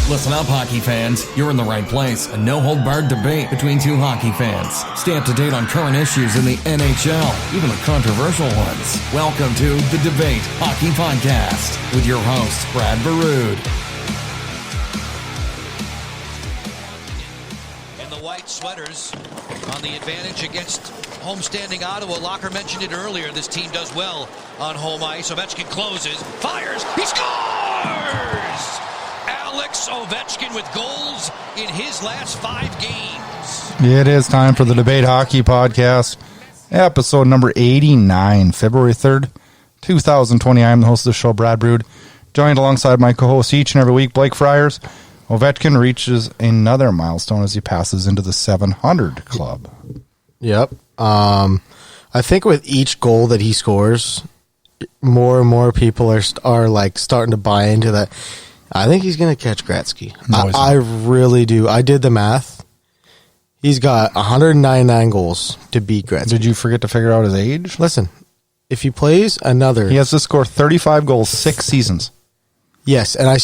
Listen up, hockey fans. You're in the right place. A no-hold-barred debate between two hockey fans. Stay up to date on current issues in the NHL, even the controversial ones. Welcome to The Debate Hockey Podcast with your host, Brad Burud. In the white sweaters on the advantage against homestanding Ottawa. Locker mentioned it earlier. This team does well on home ice. Ovechkin closes, fires, he scores! Alex Ovechkin with goals in his last 5 games. It is time for the Debate Hockey Podcast, episode number 89, February 3rd, 2020. I'm the host of the show, Brad Brood, joined alongside my co-hosts each and every week, Blake Friars. Ovechkin reaches another milestone as he passes into the 700 club. Yep. I think with each goal that he scores, more and more people are like starting to buy into that. I think he's going to catch Gretzky. No, I really do. I did the math. He's got 199 goals to beat Gretzky. Did you forget to figure out his age? Listen, if he plays another... He has to score 35 goals, 6 seasons. Yes, and I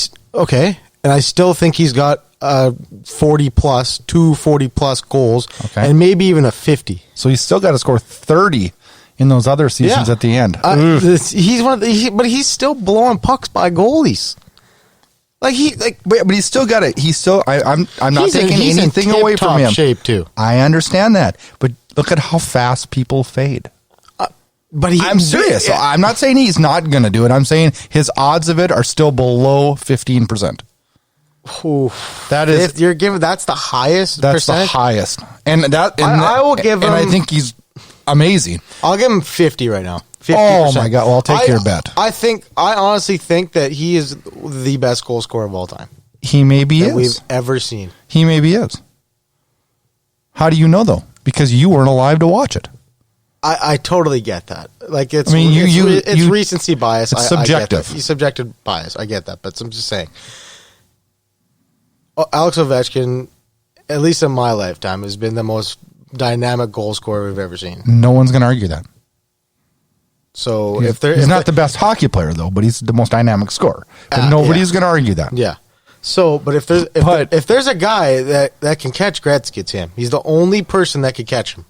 still think he's got 40-plus, 40-plus goals, and maybe even a 50. So he's still got to score 30 in those other seasons at the end. He's one of but he's still blowing pucks by goalies. But he's still got it. He's still. I'm not taking anything away from him. Shape too. I understand that, but look at how fast people fade. I'm serious. So I'm not saying he's not going to do it. I'm saying his odds of it are still below 15%. That is. If you're giving that's the highest. That's percentage? the highest, I will give him. And I think he's amazing. I'll give him 50 right now. 50%. Oh my God! Well, I'll take your bet. I honestly think that he is the best goal scorer of all time. He maybe is. We've ever seen. He maybe is. How do you know though? Because you weren't alive to watch it. I totally get that. Like it's recency bias. It's subjective. I get that. Subjective bias. I get that, but I'm just saying. Alex Ovechkin, at least in my lifetime, has been the most dynamic goal scorer we've ever seen. No one's going to argue that. So he's not the best hockey player though, but he's the most dynamic scorer. But nobody's going to argue that. Yeah. So, but if there's a guy that can catch Gretzky, it's him. He's the only person that can catch him.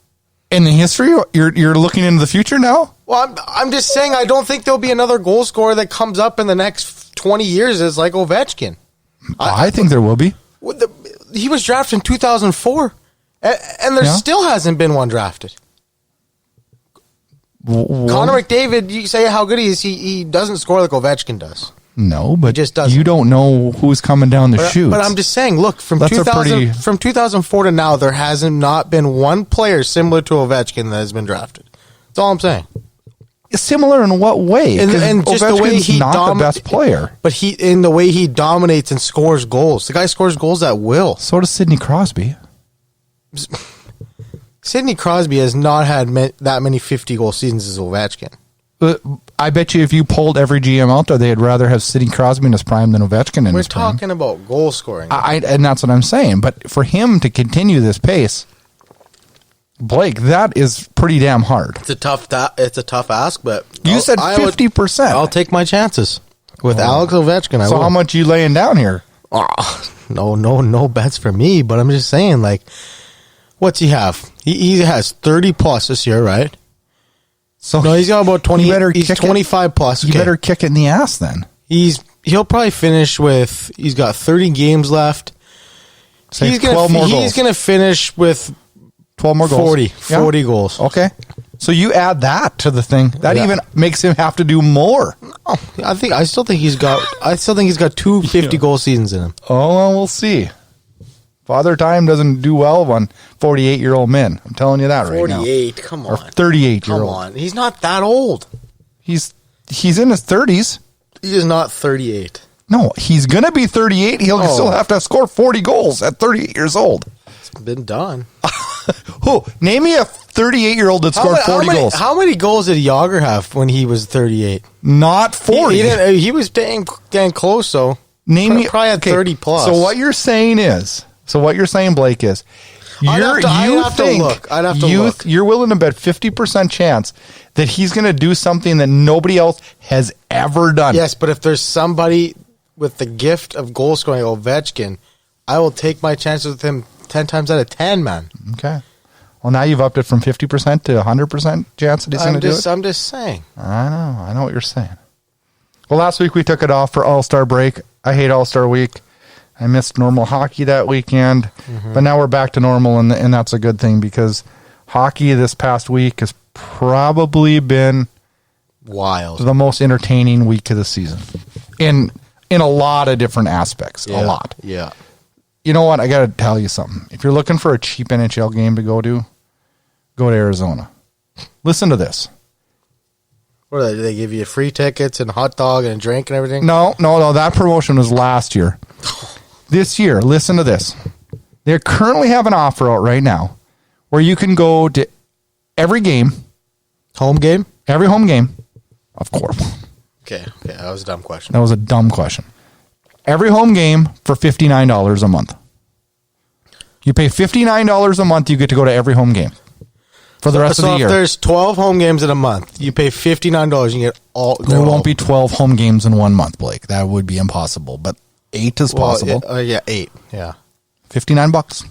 In the history, you're looking into the future now? Well, I'm just saying I don't think there'll be another goal scorer that comes up in the next 20 years as like Ovechkin. I think there will be. He was drafted in 2004, and there still hasn't been one drafted. Connor McDavid, you say how good he is. He doesn't score like Ovechkin does. No, but just doesn't. You don't know who's coming down the chute. But I'm just saying, look, from 2004 to now, there hasn't not been one player similar to Ovechkin that has been drafted. That's all I'm saying. Similar in what way? And just the way he's not the best player. But in the way he dominates and scores goals. The guy scores goals at will. So does Sidney Crosby. Sidney Crosby has not had that many 50-goal seasons as Ovechkin. I bet you if you pulled every GM out there, they'd rather have Sidney Crosby in his prime than Ovechkin in his prime. We're talking about goal scoring. And that's what I'm saying. But for him to continue this pace, Blake, that is pretty damn hard. It's a tough ask, but you said 50%. I'll take my chances with Alex Ovechkin. So how much you laying down here? No bets for me. But I'm just saying, like, what's he have? He has 30 plus this year, right? So no, he's got about 20. He's 25 plus. You better kick it in the ass then. He'll probably finish with. He's got 30 games left. He's 12 more goals. He's going to finish with 12 more goals. 40 goals. Okay. So you add that to the thing. That even makes him have to do more. I still think he's got 2 50-goal seasons in him. Oh, well, we'll see. Father Time doesn't do well on 48-year-old men. I'm telling you that right now. 48, come on. Or 38-year-old. Come on. He's not that old. He's in his 30s. He is not 38. No, he's going to be 38. He'll still have to score 40 goals at 38 years old. It's been done. Name me a 38-year-old that scored 40 goals. How many goals did Yager have when he was 38? Not 40. He was dang close, though. Name me. Probably had 30 plus. So what you're saying, Blake, is you're willing to bet 50% chance that he's going to do something that nobody else has ever done. Yes, but if there's somebody with the gift of goal scoring Ovechkin, I will take my chances with him 10 times out of 10, man. Okay. Well, now you've upped it from 50% to 100% chance that he's going to do it? I'm just saying. I know what you're saying. Well, last week we took it off for All-Star break. I hate All-Star week. I missed normal hockey that weekend. But now we're back to normal, and that's a good thing because hockey this past week has probably been wild, the most entertaining week of the season in a lot of different aspects. Yeah. A lot. Yeah. You know what? I got to tell you something. If you're looking for a cheap NHL game to go to Arizona. Listen to this. What do they give you? Free tickets and a hot dog and a drink and everything? No. That promotion was last year. This year, listen to this. They currently have an offer out right now where you can go to every game. Home game? Every home game. Of course. Okay. That was a dumb question. That was a dumb question. Every home game for $59 a month. You pay $59 a month, you get to go to every home game for the rest of the year. So if there's 12 home games in a month, you pay $59, you get all. There won't be 12 home games in 1 month, Blake. That would be impossible, but 8 is possible. 8. Yeah. $59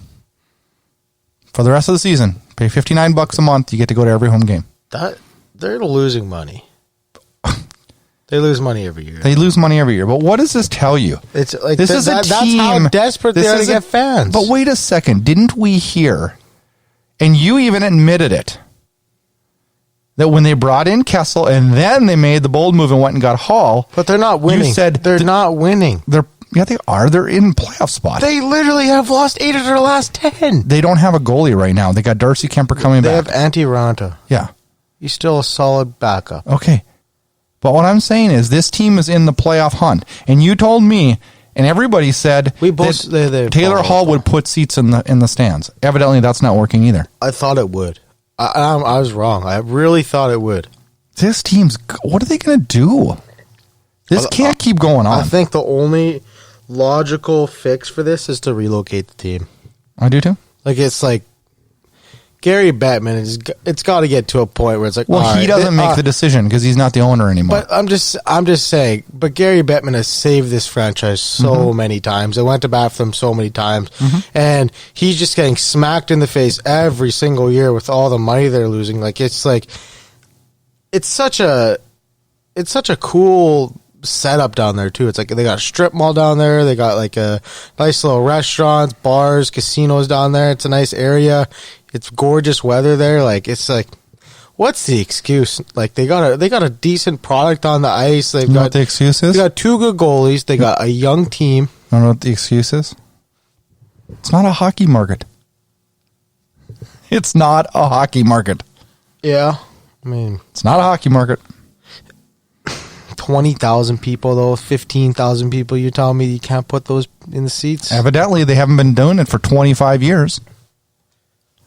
for the rest of the season. Pay $59 a month, you get to go to every home game. They're losing money. They lose money every year. They lose money every year. But what does this tell you? It's like this is a team. That's how desperate they are to get fans. But wait a second. Didn't we hear, and you even admitted it, that when they brought in Kessel and then they made the bold move and went and got Hall. But they're not winning. You said they're not winning. They are. They're in playoff spot. They literally have lost 8 of their last 10. They don't have a goalie right now. They got Darcy Kemper coming back. They have Antti Ranta. Yeah. He's still a solid backup. Okay. But what I'm saying is this team is in the playoff hunt. And you told me, and everybody said that Taylor Hall would put seats in the stands. Evidently, that's not working either. I thought it would. I was wrong. I really thought it would. This team's... What are they going to do? This can't keep going on. I think the only logical fix for this is to relocate the team. I do too. It's like Gary Bettman, it's got to get to a point where it's like, well, he doesn't make the decision because he's not the owner anymore. But I'm just saying. But Gary Bettman has saved this franchise so many times. I went to bat for them so many times, and he's just getting smacked in the face every single year with all the money they're losing. It's such a cool setup down there too. It's like they got a strip mall down there. They got like a nice little restaurants, bars, casinos down there. It's a nice area. It's gorgeous weather there. What's the excuse? They got a decent product on the ice. You know what the excuse is? They got 2 good goalies. They got a young team. You know what the excuse is? It's not a hockey market. It's not a hockey market. Yeah. I mean, it's not a hockey market. 20,000 people, though, 15,000 people. You tell me you can't put those in the seats? Evidently, they haven't been doing it for 25 years.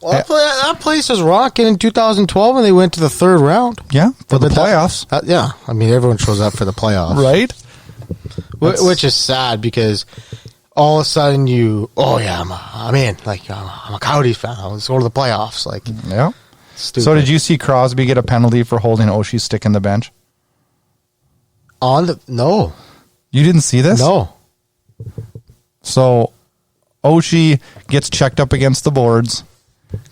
Well, that place was rocking in 2012 when they went to the 3rd round. Yeah, for the playoffs. Yeah, I mean, everyone shows up for the playoffs. Right? Which is sad because all of a sudden I'm in. I'm a Coyotes fan. Let's go to the playoffs. Yeah. Stupid. So did you see Crosby get a penalty for holding Oshie's stick in the bench? No. You didn't see this? No. So Oshie gets checked up against the boards.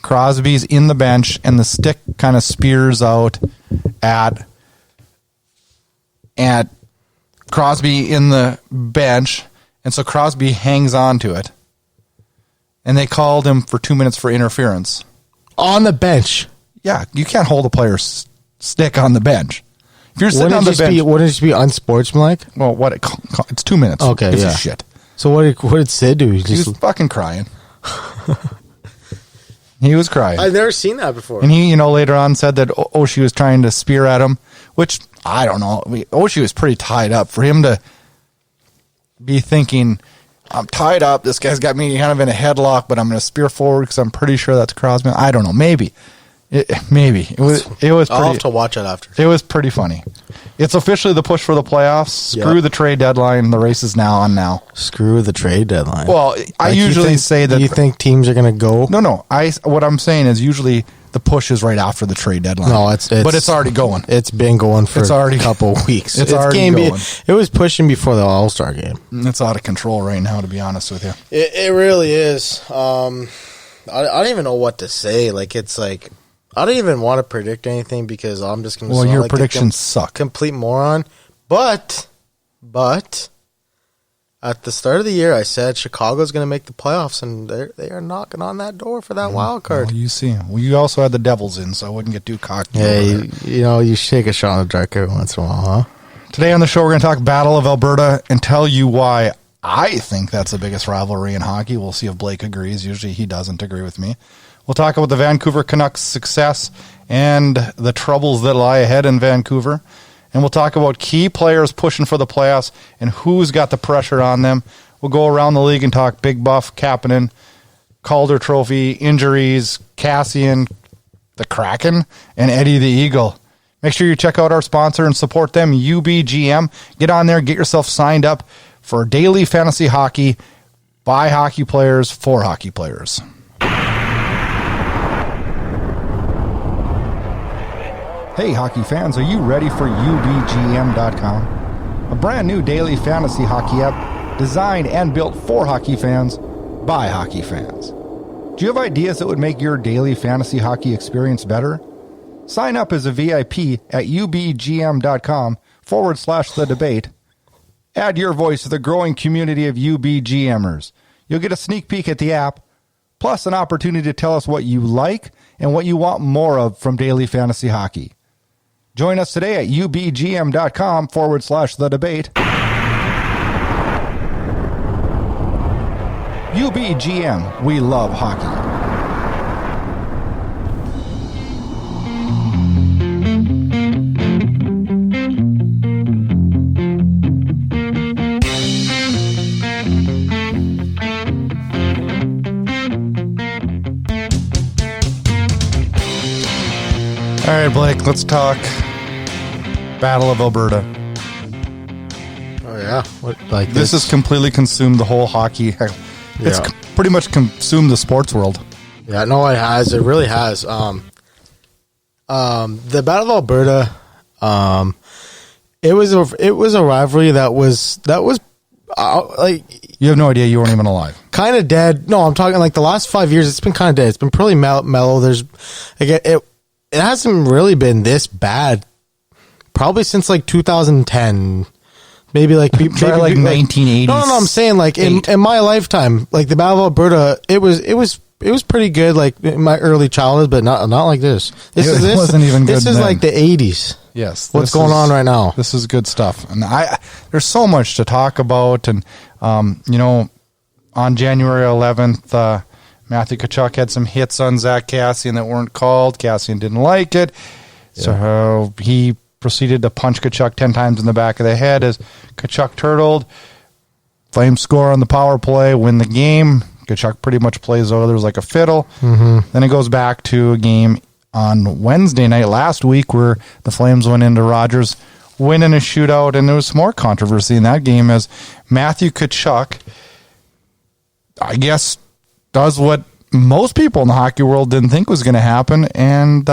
Crosby's in the bench, and the stick kind of spears out at Crosby in the bench, and so Crosby hangs on to it. And they called him for 2 minutes for interference. On the bench? Yeah, you can't hold a player's stick on the bench. If you're sitting on the bench... Wouldn't it just be unsportsmanlike? Well, it's 2 minutes. Okay, This yeah. is shit. So what did Sid do? He was fucking crying. He was crying. I've never seen that before. And he, later on said that Oshie was trying to spear at him, which, I don't know. Oshie was pretty tied up. For him to be thinking, I'm tied up, this guy's got me kind of in a headlock, but I'm going to spear forward because I'm pretty sure that's Crosby. I don't know. Maybe. It was pretty, I'll have to watch it after. It was pretty funny. It's officially the push for the playoffs. Screw the trade deadline. The race is now on now. Screw the trade deadline. Well, I usually say that... Do you think teams are going to go? No. What I'm saying is usually the push is right after the trade deadline. No, but it's already going. It's been going for a couple of weeks. It's already going. It was pushing before the All-Star game. It's out of control right now, to be honest with you. It really is. I don't even know what to say. Like, it's like, I don't even want to predict anything because I'm just going to Well, your predictions suck. Complete moron. But at the start of the year, I said Chicago's going to make the playoffs, and they are knocking on that door for that wild card. Well, you see. Well, you also had the Devils in, so I wouldn't get too cocky. Yeah, you shake a shot in the dark every once in a while, huh? Today on the show, we're going to talk Battle of Alberta and tell you why I think that's the biggest rivalry in hockey. We'll see if Blake agrees. Usually he doesn't agree with me. We'll talk about the Vancouver Canucks' success and the troubles that lie ahead in Vancouver. And we'll talk about key players pushing for the playoffs and who's got the pressure on them. We'll go around the league and talk Big Buff, Kapanen, Calder Trophy, injuries, Cassian, the Kraken, and Eddie the Eagle. Make sure you check out our sponsor and support them, UBGM. Get on there, get yourself signed up for daily fantasy hockey by hockey players for hockey players. Hey, hockey fans, are you ready for UBGM.com? A brand new daily fantasy hockey app designed and built for hockey fans by hockey fans. Do you have ideas that would make your daily fantasy hockey experience better? Sign up as a VIP at UBGM.com/the debate. Add your voice to the growing community of UBGMers. You'll get a sneak peek at the app, plus an opportunity to tell us what you like and what you want more of from daily fantasy hockey. Join us today at ubgm.com/the debate. UBGM, we love hockey. All right, Blake, let's talk Battle of Alberta. Oh, yeah. This has completely consumed the whole hockey. It's pretty much consumed the sports world. Yeah, no, it has. It really has. The Battle of Alberta, it was a rivalry that was like, you have no idea, you weren't even alive. Kind of dead. No, I'm talking like the last 5 years. It's been kind of dead. It's been pretty mellow. There's again, it hasn't really been this bad. Probably since like 2010, maybe like 1980s. No, I'm saying like in my lifetime, like the Battle of Alberta, it was pretty good, like in my early childhood, but not like this. This wasn't even good. This is then. like the 80s. Yes, what's going on right now? This is good stuff, and there's so much to talk about, and on January 11th. Matthew Tkachuk had some hits on Zach Kassian that weren't called. Kassian didn't like it, so he proceeded to punch Tkachuk 10 times in the back of the head as Tkachuk turtled. Flames score on the power play, win the game. Tkachuk pretty much plays Oilers like a fiddle. Mm-hmm. Then it goes back to a game on Wednesday night last week where the Flames went into Rogers, winning a shootout, and there was some more controversy in that game as Matthew Tkachuk, I guess, does what most people in the hockey world didn't think was going to happen and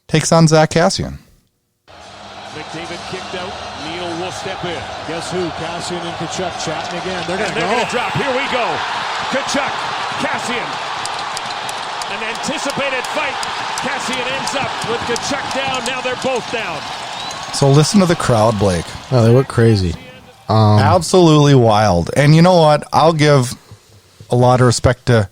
takes on Zach Kassian. McDavid kicked out. Neal will step in. Guess who? Cassian and Tkachuk chatting again. They're going to drop. Here we go. Tkachuk, Cassian. An anticipated fight. Cassian ends up with Tkachuk down. Now they're both down. So listen to the crowd, Blake. Oh, they went crazy. Absolutely wild. And you know what? I'll give a lot of respect to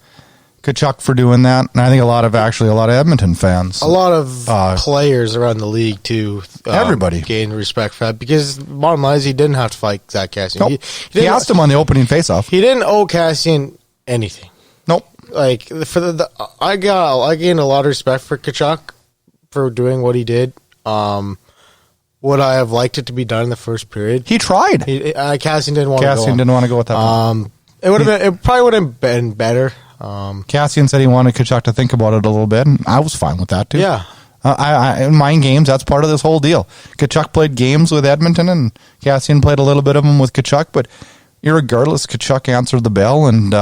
Tkachuk for doing that, and I think a lot of Edmonton fans, a lot of players around the league too. Everybody gained respect for that because bottom line is he didn't have to fight Zach Kassian. Nope. He asked him on the opening faceoff. He didn't owe Kassian anything. Nope. Like for I gained a lot of respect for Tkachuk for doing what he did. Would I have liked it to be done in the first period? He tried. Kassian didn't want to go. Kassian didn't want to go with that. It probably would have been better. Kassian said he wanted Tkachuk to think about it a little bit, and I was fine with that too. Yeah. In mind games, that's part of this whole deal. Tkachuk played games with Edmonton, and Kassian played a little bit of them with Tkachuk, but irregardless, Tkachuk answered the bell, and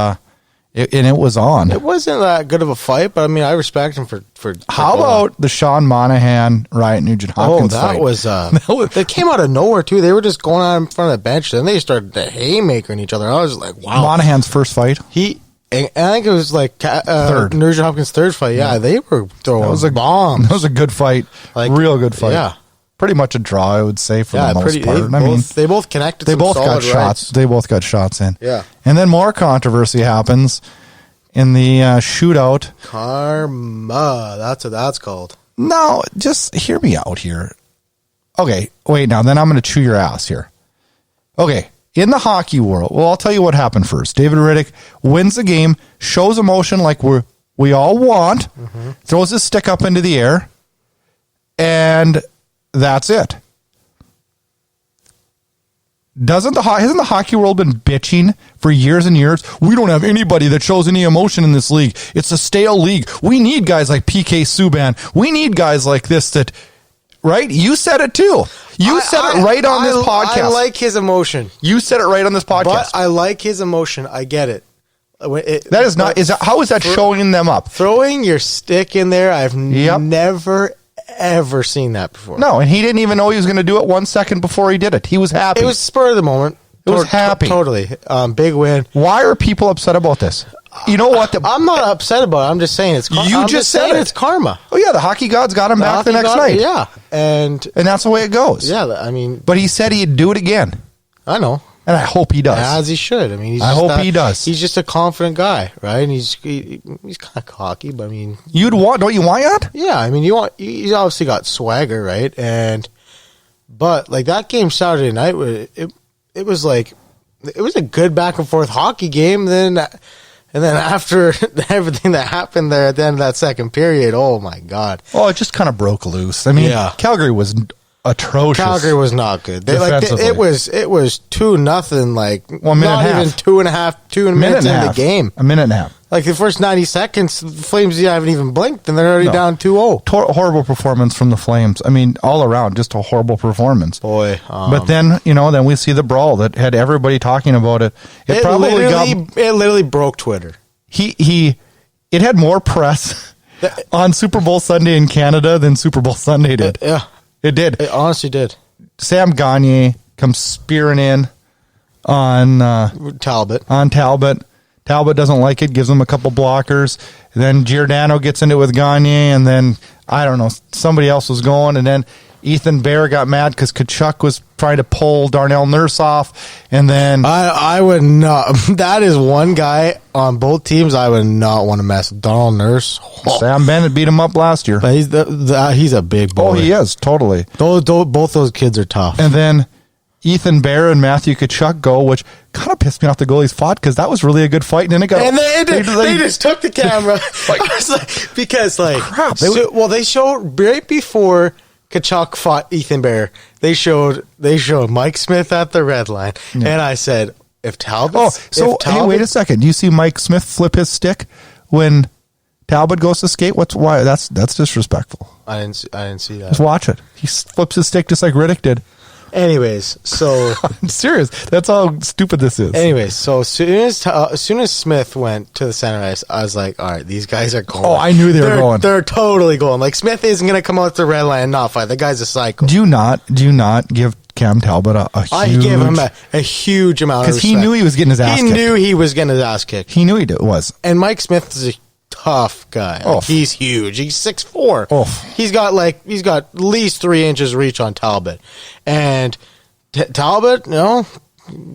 And it was on. It wasn't that good of a fight, but I mean, I respect him for How about the Sean Monahan, Ryan Nugent-Hopkins fight? They came out of nowhere, too. They were just going on in front of the bench, then they started haymakering each other. I was like, wow. Monahan's first fight? I think it was like third. Nugent-Hopkins' third fight. Yeah, they were throwing bombs. That was a good fight. Real good fight. Yeah. Pretty much a draw, I would say, for the most part. They both connected. They both got shots. shots. They both got shots in. Yeah. And then more controversy happens in the shootout. Karma. That's what that's called. No, just hear me out here. Okay, wait, now then I'm going to chew your ass here. Okay, in the hockey world, well, I'll tell you what happened first. David Riddick wins the game, shows emotion like we all want, throws his stick up into the air, and that's it. Hasn't the hockey world been bitching for years and years? We don't have anybody that shows any emotion in this league. It's a stale league. We need guys like PK Subban. We need guys like this that, right? You said it too. You said it right on this podcast. I like his emotion. You said it right on this podcast. But I like his emotion. I get it. That is not. How is that showing them up? Throwing your stick in there. I've never ever seen that before. No, and he didn't even know he was going to do it 1 second before he did it. He was happy. It was spur of the moment. It was happy. Totally. Big win. Why are people upset about this? You know what? I'm not upset about it. I'm just saying it's karma. You just said it's karma. Oh, yeah. The hockey gods got him back the next night. Yeah. And that's the way it goes. Yeah. I mean. But he said he'd do it again. I know. And I hope he does. As he should. I mean, I hope he does. He's just a confident guy, right? And he's kind of cocky, but I mean, don't you want that? Yeah, I mean, you obviously got swagger, right? But like that game Saturday night, it was a good back and forth hockey game. And then after everything that happened there at the end of that second period, oh my God! Oh, it just kind of broke loose. I mean, Calgary was atrocious. Calgary was not good. It was 2-0. Like 1 minute not and a even half. 2 minutes into the game. A minute and a half. Like the first 90 seconds, the Flames haven't even blinked, and they're already down 2-0. Horrible performance from the Flames. I mean, all around, just a horrible performance. Boy, but then then we see the brawl that had everybody talking about it. It literally broke Twitter. It had more press on Super Bowl Sunday in Canada than Super Bowl Sunday did. Yeah. It did. It honestly did. Sam Gagner comes spearing in on Talbot. Talbot doesn't like it, gives him a couple blockers. And then Giordano gets into it with Gagner, and then, I don't know, somebody else was going. And then Ethan Bear got mad because Tkachuk was trying to pull Darnell Nurse off. And then... I would not... That is one guy on both teams I would not want to mess with. Darnell Nurse. Oh. Sam Bennett beat him up last year. But he's a big boy. Oh, he is, totally. Both those kids are tough. And then Ethan Bear and Matthew Tkachuk go, which kind of pissed me off the goalies fought because that was really a good fight. And then it got... And they just took the camera. Crap. They showed right before... Tkachuk fought Ethan Bear. They showed Mike Smith at the red line, and I said, "If Talbot." Hey, wait a second. Do you see Mike Smith flip his stick when Talbot goes to skate? Why? That's disrespectful. I didn't see that. Just watch it. He flips his stick just like Riddick did. Anyways, so I'm serious. That's how stupid this is. Anyways, so as soon as Smith went to the center ice, I was like, all right, these guys are going. Oh, I knew they were going. They're totally going. Like Smith isn't going to come out to the red line and not fight. The guy's a psycho. Do you not give Cam Talbot a huge... I gave him a huge amount of respect. Because he knew he was getting his ass kicked. He knew he was getting his ass kicked. He knew he was. And Mike Smith is a tough guy. Like, he's huge. He's 6'4". He's got at least 3 inches reach on Talbot. And Talbot,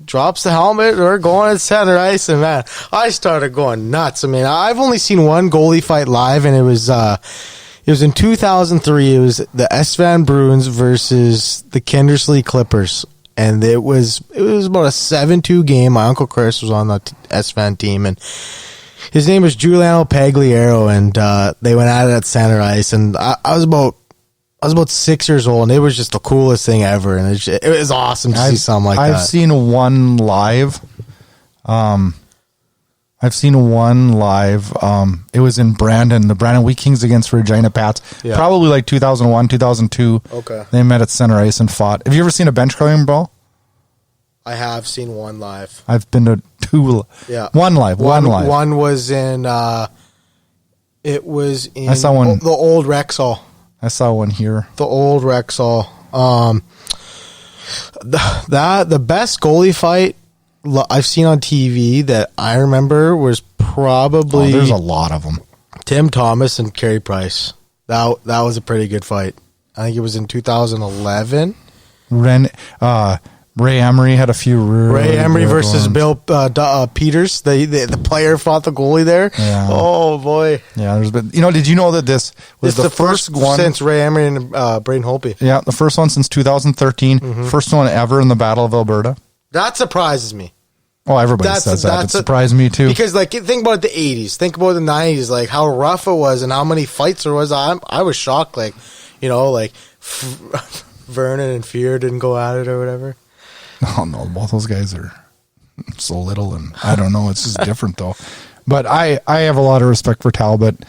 drops the helmet or going at center ice, and man, I started going nuts. I mean, I've only seen one goalie fight live, and it was in 2003. It was the Svan Bruins versus the Kindersley Clippers, and it was about a 7-2 game. My uncle Chris was on the Svan team, and his name was Giuliano Pagliaro, and they went at it at center ice, and I was about 6 years old, and it was just the coolest thing ever, and it was awesome to see something like that. I've seen one live. It was in Brandon, the Brandon Wheat Kings against Regina Pats. Yeah. Probably like 2001, 2002. Okay. They met at center ice and fought. Have you ever seen a bench clearing brawl? I have seen one live. I've been to 2. Yeah. One live. One was in, it was in I saw one. the old Rexall. I saw one here. The old Rexall. The best goalie fight I've seen on TV that I remember was probably There's a lot of them. Tim Thomas and Carey Price. That was a pretty good fight. I think it was in 2011. Ray Emery had a few. Ray Emery good versus ones. Bill Peters. The player fought the goalie there. Yeah. Oh boy. Yeah, there's been. Did you know that this was It's the first one since Ray Emery and Braden Holtby? Yeah, the first one since 2013. First one ever in the Battle of Alberta. That surprises me. Oh, everybody says that. It surprised me too. Because think about the 80s. Think about the 90s. Like how rough it was and how many fights there was. I was shocked. Vernon and Fear didn't go at it or whatever. Oh no, both those guys are so little, and I don't know. It's just different though. But I have a lot of respect for Talbot.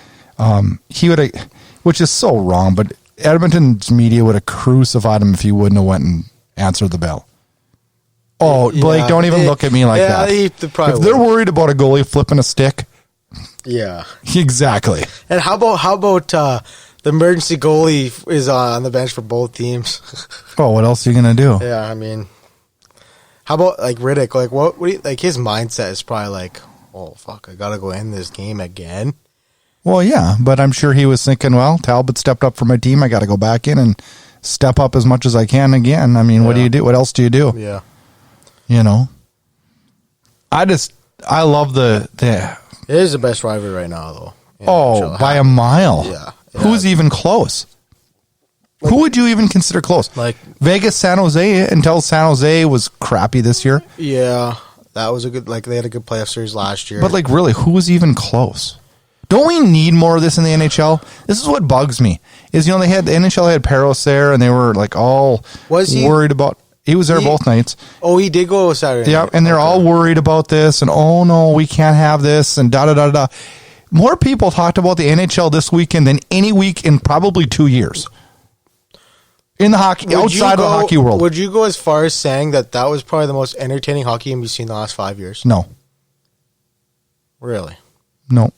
He would have, which is so wrong. But Edmonton's media would have crucified him if he wouldn't have went and answered the bell. Oh, Blake, don't even look at me like that. If they're worried about a goalie flipping a stick, yeah, exactly. And how about the emergency goalie is on the bench for both teams? Oh, what else are you gonna do? Yeah, I mean, how about Riddick? What do you, his mindset is probably like, oh fuck, I gotta go end this game again. Well, yeah, but I'm sure he was thinking, well, Talbot stepped up for my team. I got to go back in and step up as much as I can again. I mean, what do you do? What else do you do? Yeah. I love the. It is the best rivalry right now, though. By a mile. Yeah. Who's even close? Who would you even consider close? Vegas, San Jose, until San Jose was crappy this year. Yeah, that was a good. They had a good playoff series last year. But really, who was even close? Don't we need more of this in the NHL? This is what bugs me. Is the NHL had Peros there, and they were all worried about. He was there both nights. Oh, he did go Saturday. Yeah, and they're all worried about this, and oh no, we can't have this, and da da da da. More people talked about the NHL this weekend than any week in probably 2 years. In the hockey, outside of the hockey world. Would you go as far as saying that was probably the most entertaining hockey game you've seen in the last 5 years? No. Really? No.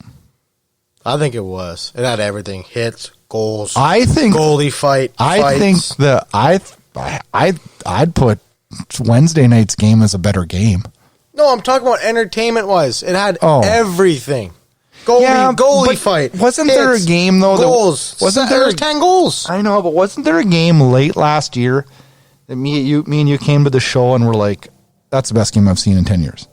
I think it was. It had everything: hits, goals. I think goalie fight. I think I'd put Wednesday night's game as a better game. No, I'm talking about entertainment-wise. It had everything. Goalie fight. Wasn't there a game though? Goals. There was 10 goals. I know, but wasn't there a game late last year that me and you came to the show and were like, "That's the best game I've seen in 10 years."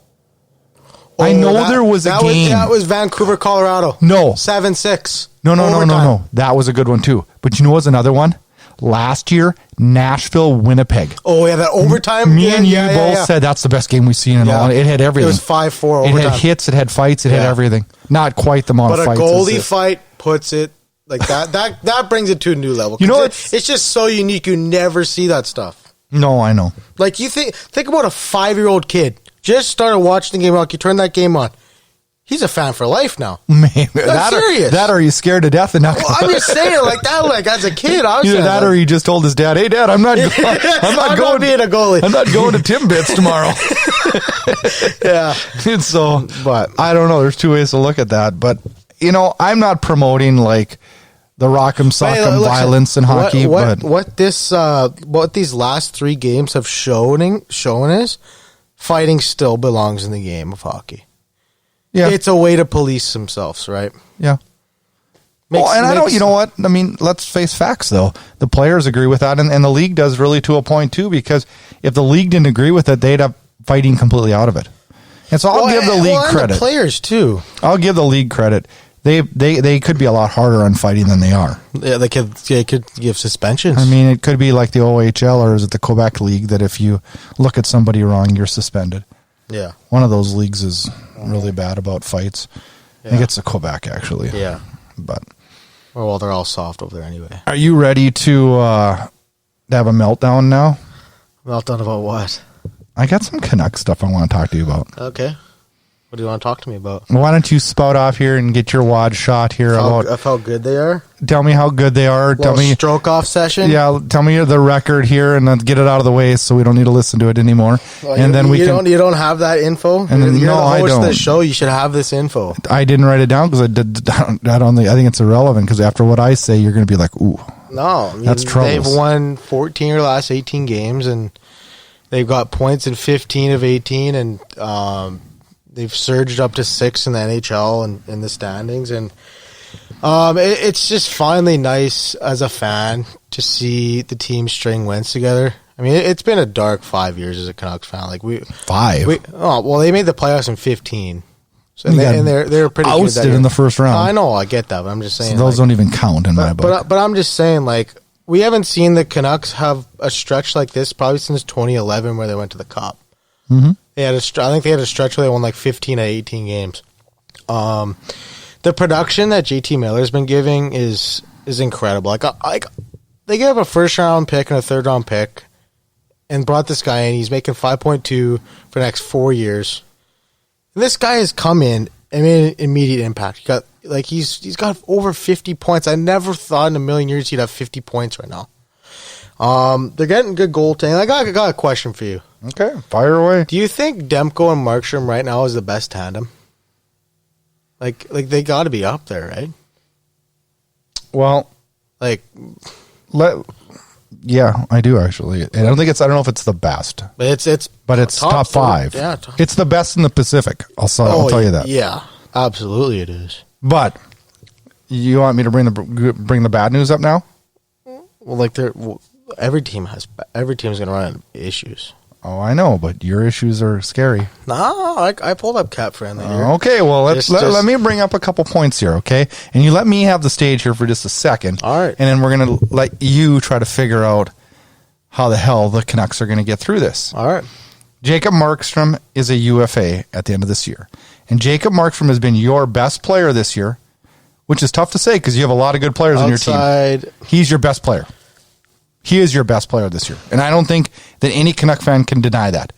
I know there was a game. That was Vancouver, Colorado. No. 7-6. No. That was a good one too. But you know what's another one? Last year, Nashville, Winnipeg. Oh, yeah, that overtime. Me and you both said that's the best game we've seen in a long. It had everything. It was 5-4 overtime. It had hits, it had fights, it had everything. Not quite the amount of fights. But a goalie fight puts it like that. That brings it to a new level. It's just so unique. You never see that stuff. No, I know. You think about a 5-year-old kid. Just started watching the game. You turn that game on. He's a fan for life now. Man, that's serious. That or are you scared to death and not? Well, I'm just saying that. As a kid, I was either that or he just told his dad, "Hey, Dad, I'm not going being a goalie. I'm not going to Timbits tomorrow." Yeah. And so, but I don't know. There's two ways to look at that. But I'm not promoting the rock'em sock'em violence in hockey. What these last 3 games have shown is fighting still belongs in the game of hockey. Yeah, it's a way to police themselves, right? Yeah. I don't. You know what? I mean, let's face facts, though. The players agree with that, and the league does really to a point too. Because if the league didn't agree with it, they'd have fighting completely out of it. And so I'll give the league credit. The players too. I'll give the league credit. They could be a lot harder on fighting than they are. Yeah, they could give suspensions. I mean, it could be like the OHL or is it the Quebec League that if you look at somebody wrong, you're suspended. Yeah. One of those leagues is really bad about fights. Yeah. I think it's the Quebec, actually. Yeah. But well, they're all soft over there anyway. Are you ready to have a meltdown now? Meltdown about what? I got some Canucks stuff I want to talk to you about. Okay. What do you want to talk to me about? Why don't you spout off here and get your wad shot here Of how good they are? Tell me how good they are. Tell me stroke-off session? Yeah, tell me the record here, and then get it out of the way so we don't need to listen to it anymore. Well, and then you don't have that info? And then, you're the host I don't. of the show. You should have this info. I didn't write it down because I think it's irrelevant because after what I say, you're going to be like, ooh. No, I mean, that's trouble. They've won 14 of the last 18 games, and they've got points in 15 of 18, and they've surged up to 6 in the NHL and in the standings. And it's just finally nice as a fan to see the team string wins together. I mean, it's been a dark 5 years as a Canucks fan. They made the playoffs in 15. So and they're pretty ousted good in the first round. I know, I get that, but I'm just saying. So those don't even count in my book. But I'm just saying, like, we haven't seen the Canucks have a stretch like this probably since 2011 where they went to the Cup. Mm-hmm. I think they had a stretch where they won like 15 out of 18 games. The production that JT Miller's been giving is incredible. Like they gave up a first round pick and a third round pick and brought this guy in. He's making 5.2 for the next 4 years. And this guy has come in and made an immediate impact. He's got over 50 points. I never thought in a million years he'd have 50 points right now. They're getting good goaltending. I got a question for you. Okay, fire away. Do you think Demko and Markstrom right now is the best tandem? Like they got to be up there, right? Well, yeah, I do actually. And I don't know if it's the best, but it's top 5. Yeah, it's the best in the Pacific. I'll tell you that. Yeah, absolutely, it is. But you want me to bring the bad news up now? Well, every team's going to run into issues. Oh, I know, but your issues are scary. No, I pulled up Cap Friendly here. Okay, well, let me bring up a couple points here, okay? And you let me have the stage here for just a second. All right. And then we're going to let you try to figure out how the hell the Canucks are going to get through this. All right. Jakob Markstrom is a UFA at the end of this year. And Jakob Markstrom has been your best player this year, which is tough to say because you have a lot of good players on your team. He's your best player. He is your best player this year. And I don't think that any Canuck fan can deny that.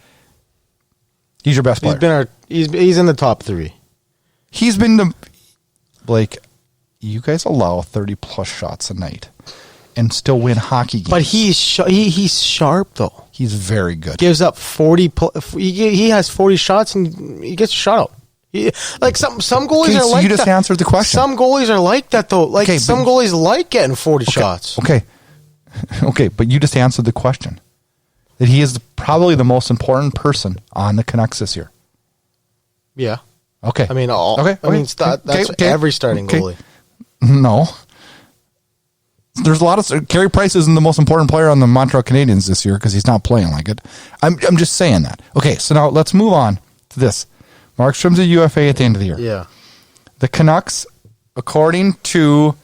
He's your best player. He's in the top 3. He's been Blake, you guys allow 30-plus shots a night and still win hockey games. But he's sharp, though. He's very good. Gives up 40. He has 40 shots, and he gets shut out. Some goalies are like that. You just answered the question. Some goalies are like that, though. Some goalies like getting 40 shots. Okay, but you just answered the question. That he is probably the most important person on the Canucks this year. Yeah. Okay. I mean, that's every starting goalie. No. There's a lot of... Carey Price isn't the most important player on the Montreal Canadiens this year because he's not playing like it. I'm just saying that. Okay, so now let's move on to this. Markstrom's a UFA at the end of the year. Yeah. The Canucks, according to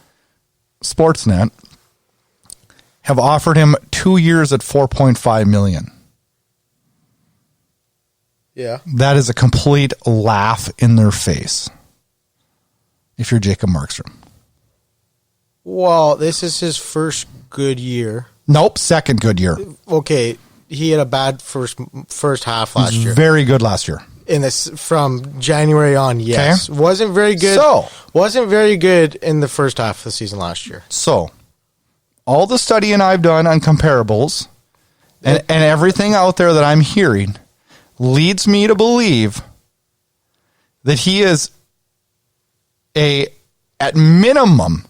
Sportsnet, have offered him 2 years at $4.5 million. Yeah. That is a complete laugh in their face if you're Jakob Markstrom. Well, this is his first good year. Nope, second good year. Okay, he had a bad first half last year. Very good last year. In this from January on, yes. Okay. Wasn't very good. Wasn't very good in the first half of the season last year. So, all the studying I've done on comparables and everything out there that I'm hearing leads me to believe that he is at minimum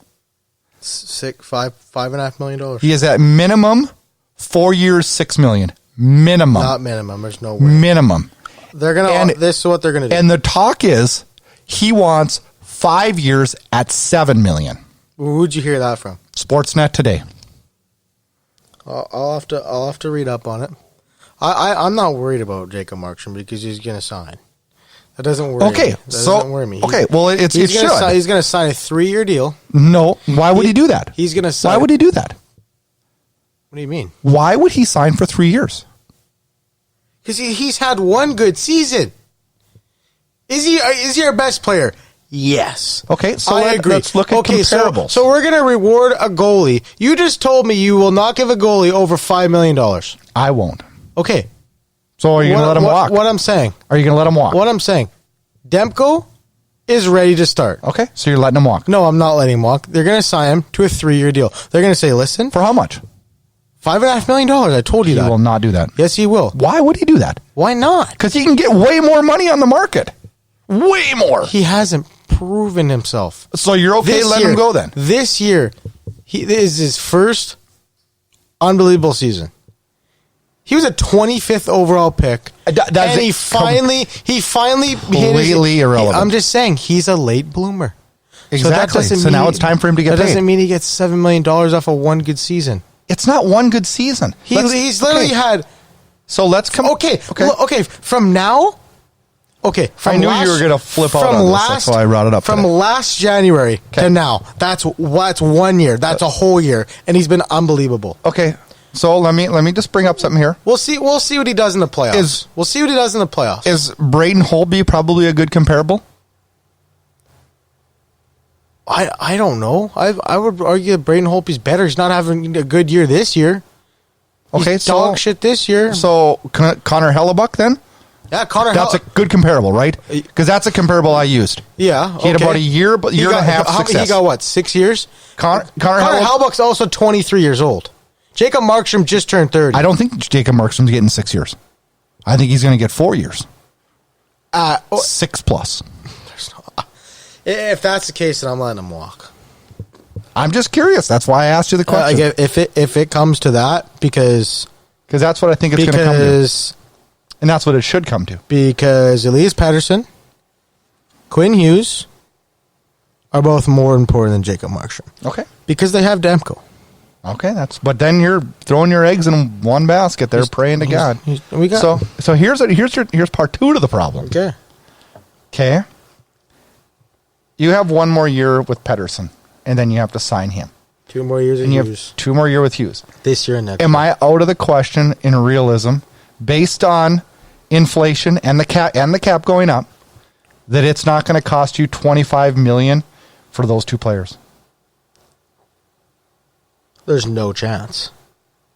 $5.5 million. He is at minimum 4 years, $6 million. Minimum. Not minimum. There's no way. Minimum. They're gonna. This is what they're gonna do. And the talk is he wants 5 years at $7 million. Who'd you hear that from? Sportsnet today. I'll have to read up on it. I'm not worried about Jakob Markstrom because he's going to sign. That doesn't worry me. That doesn't worry me. Okay, well, it should. He's going to sign a 3-year deal. No. Why would he do that? He's going to sign. Why would he do that? What do you mean? Why would he sign for 3 years? Because he's had one good season. Is he our best player? Yes. Okay, so I agree. Let's look at comparables. So we're going to reward a goalie. You just told me you will not give a goalie over $5 million. I won't. Okay. So are you going to let him walk? What I'm saying. Are you going to let him walk? What I'm saying. Demko is ready to start. Okay, so you're letting him walk. No, I'm not letting him walk. They're going to sign him to a 3-year deal. They're going to say, listen. For how much? $5.5 million. I told you that. He will not do that. Yes, he will. Why would he do that? Why not? Because he can get way more money on the market. Way more. He hasn't proven himself. So you're okay letting him go then? This year, this is his first unbelievable season. He was a 25th overall pick. And he finally completely irrelevant. I'm just saying, he's a late bloomer. Exactly. So now it's time for him to get paid. That doesn't mean he gets $7 million off of one good season. It's not one good season. He's literally had... So let's come... Okay. From now... Okay. I knew you were going to flip out on this. That's why I brought it up From today. last January to now, that's 1 year. That's a whole year. And he's been unbelievable. Okay. So let me just bring up something here. We'll see what he does in the playoffs. We'll see what he does in the playoffs. Is Braden Holtby probably a good comparable? I don't know. I would argue that Braden Holtby's better. He's not having a good year this year. He's dog shit this year. So Connor Hellebuck then? Yeah, Connor. That's a good comparable, right? Because that's a comparable I used. Yeah, he had about a year and a half success. He got what, 6 years? Connor Hellebuck's also 23 years old. Jakob Markstrom just turned 30. I don't think Jakob Markstrom's getting 6 years. I think he's going to get 4 years. 6 plus. If that's the case, then I'm letting him walk. I'm just curious. That's why I asked you the question. If it comes to that, because that's what I think it's going to come to. And that's what it should come to. Because Elias Pettersson, Quinn Hughes are both more important than Jakob Markstrom. Okay. Because they have Demko. Okay, but then you're throwing your eggs in one basket. They're praying to God. So here's part 2 to the problem. Okay. You have 1 more year with Pettersson, and then you have to sign him. 2 more years with Hughes. 2 more years with Hughes. This year and next. Am I out of the question in realism, based on inflation and the cap going up, that it's not going to cost you $25 million for those 2 players? There's no chance.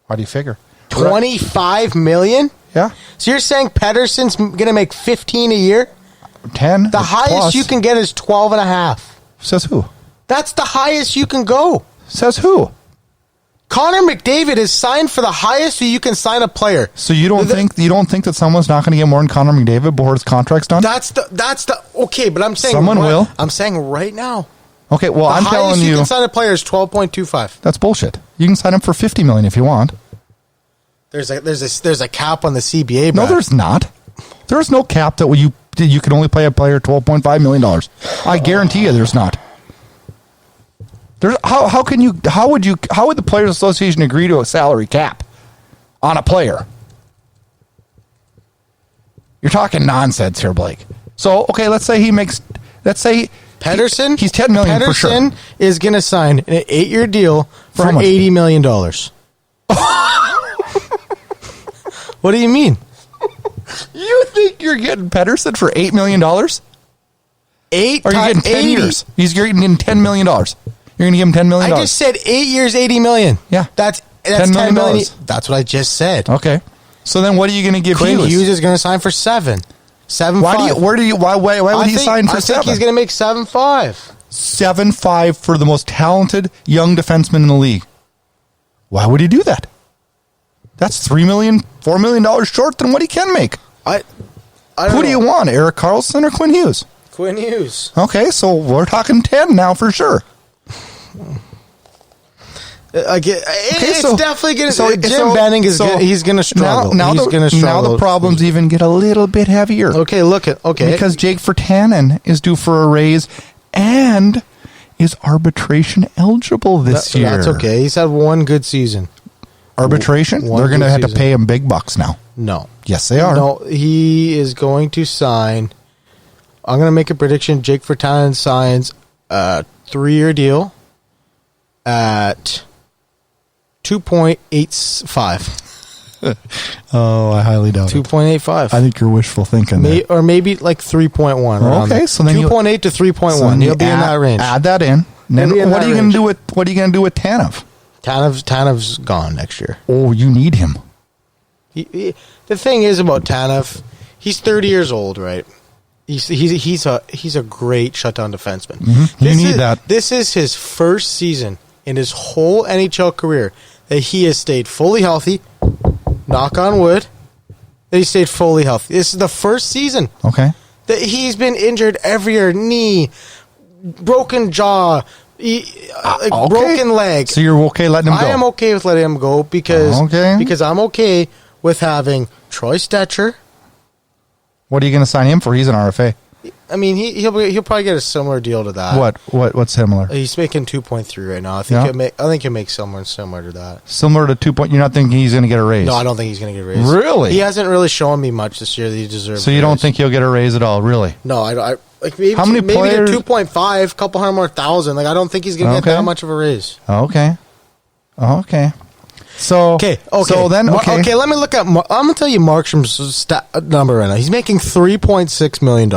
How do you figure? $25 million? Yeah. So you're saying Pettersson's going to make 15 a year? 10. The highest you can get is 12 and a half. Says who? That's the highest you can go. Says who? Connor McDavid is signed for the highest you can sign a player. So you don't think that someone's not going to get more than Connor McDavid before his contract's done? That's the okay, but I'm saying someone will. I'm saying right now. Okay, well, I'm telling you, you can sign a player is 12.25. That's bullshit. You can sign him for $50 million if you want. There's a cap on the CBA. Brad. No, there's not. There's no cap that you can only pay a player $12.5 million. I guarantee you, there's not. How would the Players Association agree to a salary cap on a player? You're talking nonsense here, Blake. So, okay, let's say Pettersson, he's $10 million for sure. Pettersson is going to sign an 8-year deal for $80 million. What do you mean? You think you're getting Pettersson for $8 million? Or you're getting 10 years? You're getting $10 million. You're going to give him $10 million. I just said 8 years, $80 million. Yeah, that's $10 million. That's what I just said. Okay. So then, what are you going to give Quinn Hughes? Hughes is going to sign for 7. 7.5. Why would he sign for 7? I think he's going to make 7.5. 7.5 for the most talented young defenseman in the league. Why would he do that? That's $4 million short than what he can make. I don't Who do you want, Erik Karlsson or Quinn Hughes? Quinn Hughes. Okay, so we're talking 10 now for sure. It's definitely going to. Jim Benning is he's going to struggle. Now the problems even get a little bit heavier. Because Jake Virtanen is due for a raise and is arbitration eligible this year. That's okay. He's had 1 good season. Arbitration? They're going to have to pay him big bucks now. No. Yes, they are. No, he is going to sign. I'm going to make a prediction. Jake Virtanen signs a 3-year deal at 2.85. Oh, I highly doubt 2.85. I think you're wishful thinking there. Or maybe like 3.1. Okay, so then 2.8 to 3.1. So He'll be in that range. Add that in. Then what are you going to do with Tanev? Tanev's gone next year. Oh, you need him. The thing is about Tanev, he's 30 years old, right? He's a great shutdown defenseman. Mm-hmm. You need that. This is his first season in his whole NHL career that he has stayed fully healthy. Knock on wood. That he stayed fully healthy. This is the first season. Okay. That he's been injured every year. Knee, broken jaw, broken leg. So you're okay letting him go? I am okay with letting him go because I'm okay with having Troy Stetcher. What are you going to sign him for? He's an RFA. I mean, he'll probably get a similar deal to that. What's similar? He's making 2.3 right now. I think he'll make someone similar to that. Similar to 2. You're not thinking he's going to get a raise? No, I don't think he's going to get a raise. Really? He hasn't really shown me much this year that he deserves. So you don't think he'll get a raise at all? Really? No, I don't. Maybe how many players? Maybe 2.5, couple hundred more thousand. Like I don't think he's going to get that much of a raise. Okay. So let me look at. I'm going to tell you Markstrom's number right now. He's making $3.6 million.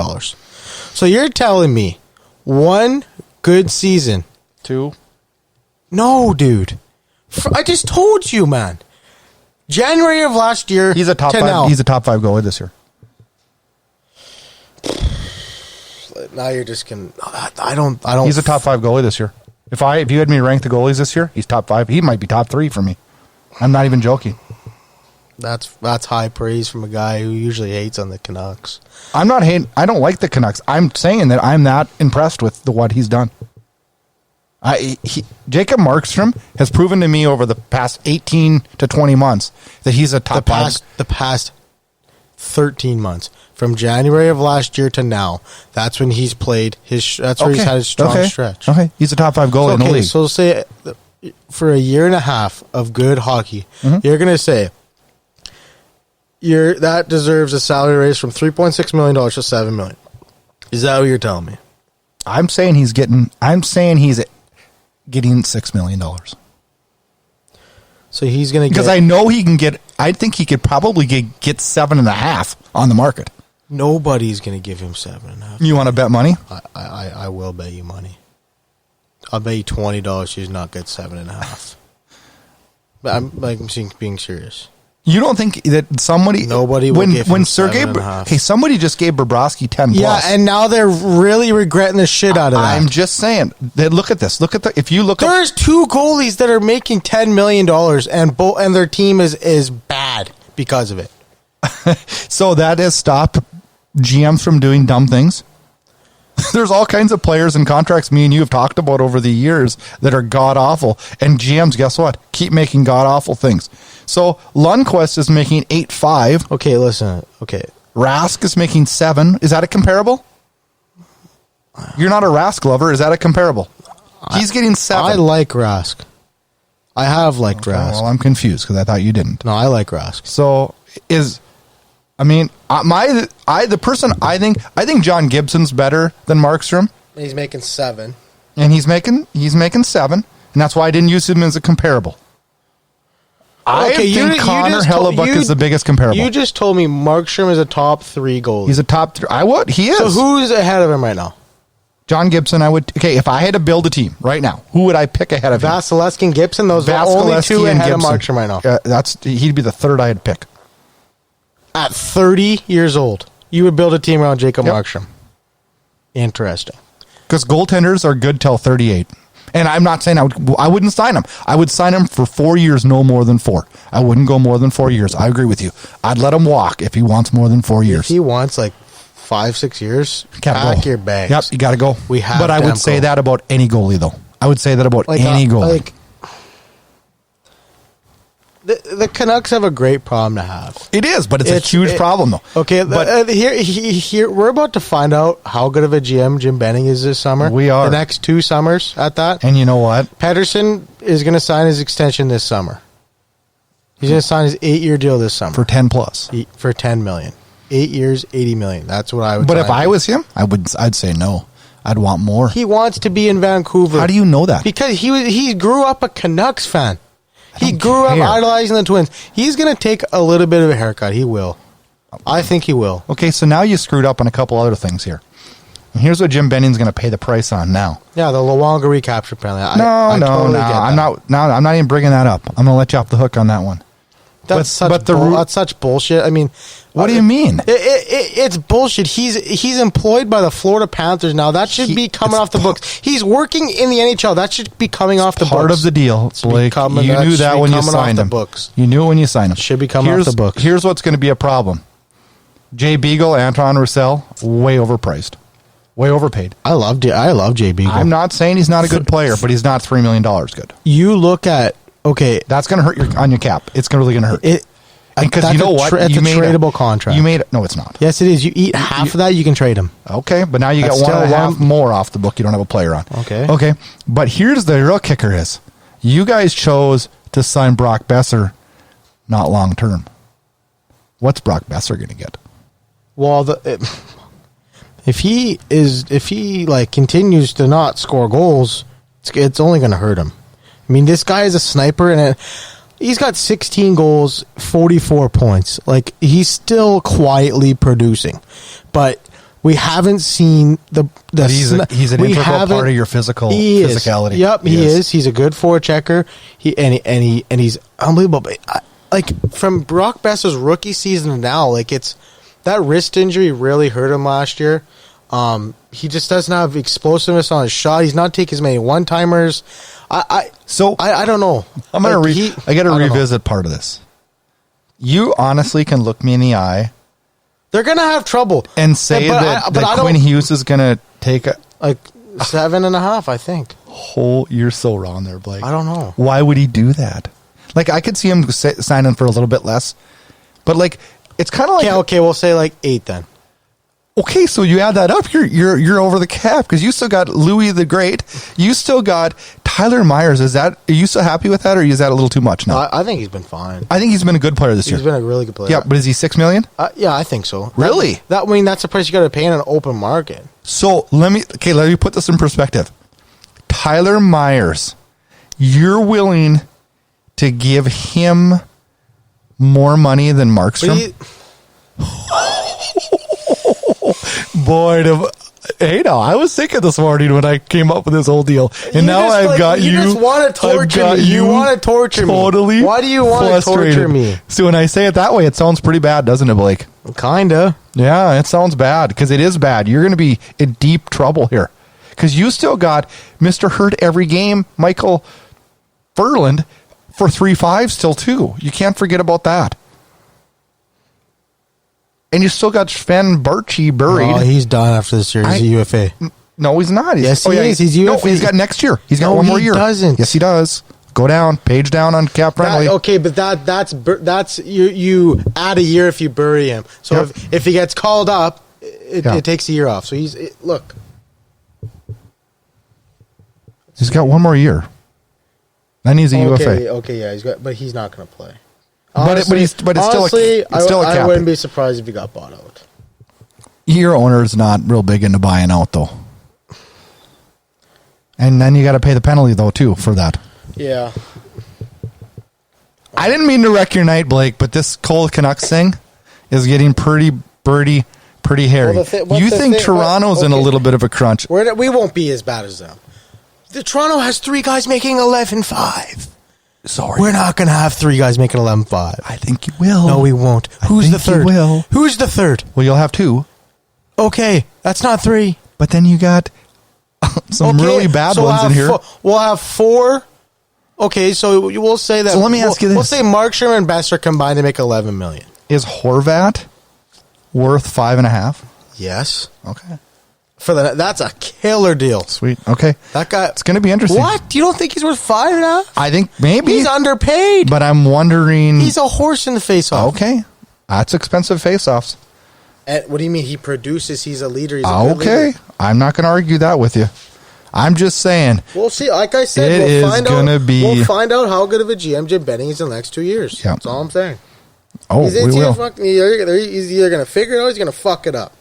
So you're telling me one good season? 2? No, dude. I just told you, man. January of last year. He's a top 5. Now. He's a top 5 goalie this year. Now you're just gonna. I don't. He's a top 5 goalie this year. If you had me rank the goalies this year, he's top 5. He might be top 3 for me. I'm not even joking. That's high praise from a guy who usually hates on the Canucks. I'm not hating. I don't like the Canucks. I'm saying that I'm not impressed with what he's done. Jakob Markstrom has proven to me over the past 18 to 20 months that he's a top 5. The past 13 months. From January of last year to now, that's when he's played his. That's where he's had his strong stretch. Okay, he's a top 5 goalie in the league. So say for a year and a half of good hockey, you're going to say that deserves a salary raise from $3.6 million to $7 million. Is that what you're telling me? I'm saying he's getting $6 million. So he's going to get, because I know he can get. I think he could probably get 7.5 on the market. Nobody's going to give him 7.5. You want to bet money? I will bet you money. I'll bet you $20 he's not get 7.5. But I'm being serious. You don't think that nobody will give him Sergei 7.5? Hey, somebody just gave Bobrovsky 10 plus. Yeah, and now they're really regretting the shit out of that. I'm just saying that. Look at this. If you look, there's 2 goalies that are making $10 million, and their team is bad because of it. So that has stopped GMs from doing dumb things. There's all kinds of players and contracts me and you have talked about over the years that are god awful, and GMs, guess what? Keep making god awful things. So Lundqvist is making 8.5. Okay, listen. Okay, Rask is making 7. Is that a comparable? You're not a Rask lover. Is that a comparable? He's getting 7. I like Rask. I have liked Rask. Well, I'm confused because I thought you didn't. No, I like Rask. So I think John Gibson's better than Markstrom. He's making 7. And he's making 7, and that's why I didn't use him as a comparable. I think Connor Hellebuck is the biggest comparable. You just told me Markstrom is a top 3 goalie. He's a top 3. He is. So who's ahead of him right now? John Gibson. If I had to build a team right now, who would I pick ahead of him? Vasilevsky and Gibson. Those are the only 2 ahead of Markstrom right now. He'd be the 3rd I'd pick. At 30 years old, you would build a team around Jakob Markstrom. Interesting. Because goaltenders are good till 38. And I'm not saying I wouldn't sign him. I would sign him for 4 years, no more than 4. I wouldn't go more than 4 years. I agree with you. I'd let him walk if he wants more than 4 years. If he wants 5-6 years, pack your bags. Yep, you got to go. But I would say that about any goalie, though. I would say that about any goalie. The Canucks have a great problem to have. It is, but it's a huge problem, though. Okay, but here we're about to find out how good of a GM Jim Benning is this summer. We are. The next 2 summers at that. And you know what? Pedersen is going to sign his extension this summer. He's going to sign his 8-year deal this summer. For 10 plus. For $10 million. 8 years, $80 million. That's what I would. But if I was him, I'd say no. I'd want more. He wants to be in Vancouver. How do you know that? Because he grew up a Canucks fan. He grew up idolizing the Twins. He's going to take a little bit of a haircut. He will. I think he will. Okay, so now you screwed up on a couple other things here. And here's what Jim Benning's going to pay the price on now. Yeah, the Luongo recapture penalty. I'm not even bringing that up. I'm going to let you off the hook on that one. That's such bullshit. I mean, what do you mean? It's bullshit. He's employed by the Florida Panthers now. That should be coming off the books. He's working in the NHL. That should be coming off the books. Part of the deal, Blake. You knew that when you signed him. You knew it when you signed him. Should be coming off the books. Here's what's going to be a problem. Jay Beagle, Anton Roussel, way overpriced. Way overpaid. I love Jay Beagle. I'm not saying he's not a good player, but he's not $3 million good. You look at, okay. That's going to hurt on your cap. It's really going to hurt. Because you know what? It's a tradable contract. No, it's not. Yes, it is. You eat half of that, you can trade him. Okay, but now you got 1.5 more off the book you don't have a player on. Okay. But here's the real kicker is, you guys chose to sign Brock Besser not long term. What's Brock Besser going to get? Well, if he continues to not score goals, it's only going to hurt him. I mean, this guy is a sniper, and he's got 16 goals, 44 points. Like, he's still quietly producing, but we haven't seen the. He's an integral part of your physicality. Yep, he is. He's a good forechecker. He's unbelievable. But from Brock Besser's rookie season to now, it's that wrist injury really hurt him last year. He just doesn't have explosiveness on his shot. He's not taking as many one-timers. I don't know. I got to revisit part of this. You honestly can look me in the eye. They're going to have trouble. And say that Quinn Hughes is going to take 7.5, I think. You're so wrong there, Blake. I don't know. Why would he do that? I could see him signing for a little bit less. But, it's kind of like... Okay, we'll say 8 then. Okay, so you add that up, you're over the cap because you still got Louis the Great. You still got Tyler Myers. Are you so happy with that, or is that a little too much now? I think he's been fine. I think he's been a good player this year. He's been a really good player. Yeah, but is he $6 million? Yeah, I think so. Really? That's the price you got to pay in an open market. So let me put this in perspective. Tyler Myers, you're willing to give him more money than Markstrom? Boy, I was thinking this morning when I came up with this whole deal, and now I've got you. You just want to torture me. You want to torture me. Why do you want to torture me? So when I say it that way, it sounds pretty bad, doesn't it, Blake? Kinda. Yeah, it sounds bad because it is bad. You're going to be in deep trouble here because you still got Mr. Hurt every game, Michael Furland, for 3.5 still too. You can't forget about that. And you still got Sven Barchi buried. Oh, he's done after this year. He's a UFA. No, he's not. Yes, he is. He's UFA. No, he's got next year. He's got one more year. He doesn't. Yes, he does. Go down. Page down on cap friendly. Okay, but that's you add a year if you bury him. So if he gets called up, it takes a year off. So look. He's got one more year. Then he's a UFA. Okay, yeah, but he's not going to play. Honestly, but it's still a cap. I wouldn't be surprised if he got bought out. Your owner's not real big into buying out, though. And then you got to pay the penalty, though, too, for that. Yeah. I didn't mean to wreck your night, Blake, but this Cole Canucks thing is getting pretty hairy. You think Toronto's in a little bit of a crunch. We won't be as bad as them. Toronto has 3 guys making 11.5. Sorry. We're not going to have 3 guys making 11.5. I think you will. No, we won't. Who's the third? Who's the third? Well, you'll have 2. Okay, that's not 3. But then you got some really bad ones in here. We'll have 4. Okay, so we'll say that. So let me ask you this. We'll say Markstrom and Besser combined to make 11 million. Is Horvat worth 5.5? Yes. Okay. That's a killer deal. Sweet. Okay. That guy. It's going to be interesting. What? You don't think he's worth 5.5? I think maybe. He's underpaid. But I'm wondering. He's a horse in the face-off. Okay. That's expensive face-offs. What do you mean? He produces. He's a leader. He's a good leader. I'm not going to argue that with you. I'm just saying. We'll see. Like I said, we'll find out how good of a GM Jim Benning is in the next 2 years. Yep. That's all I'm saying. Oh, we will. He's either going to figure it out or he's going to fuck it up.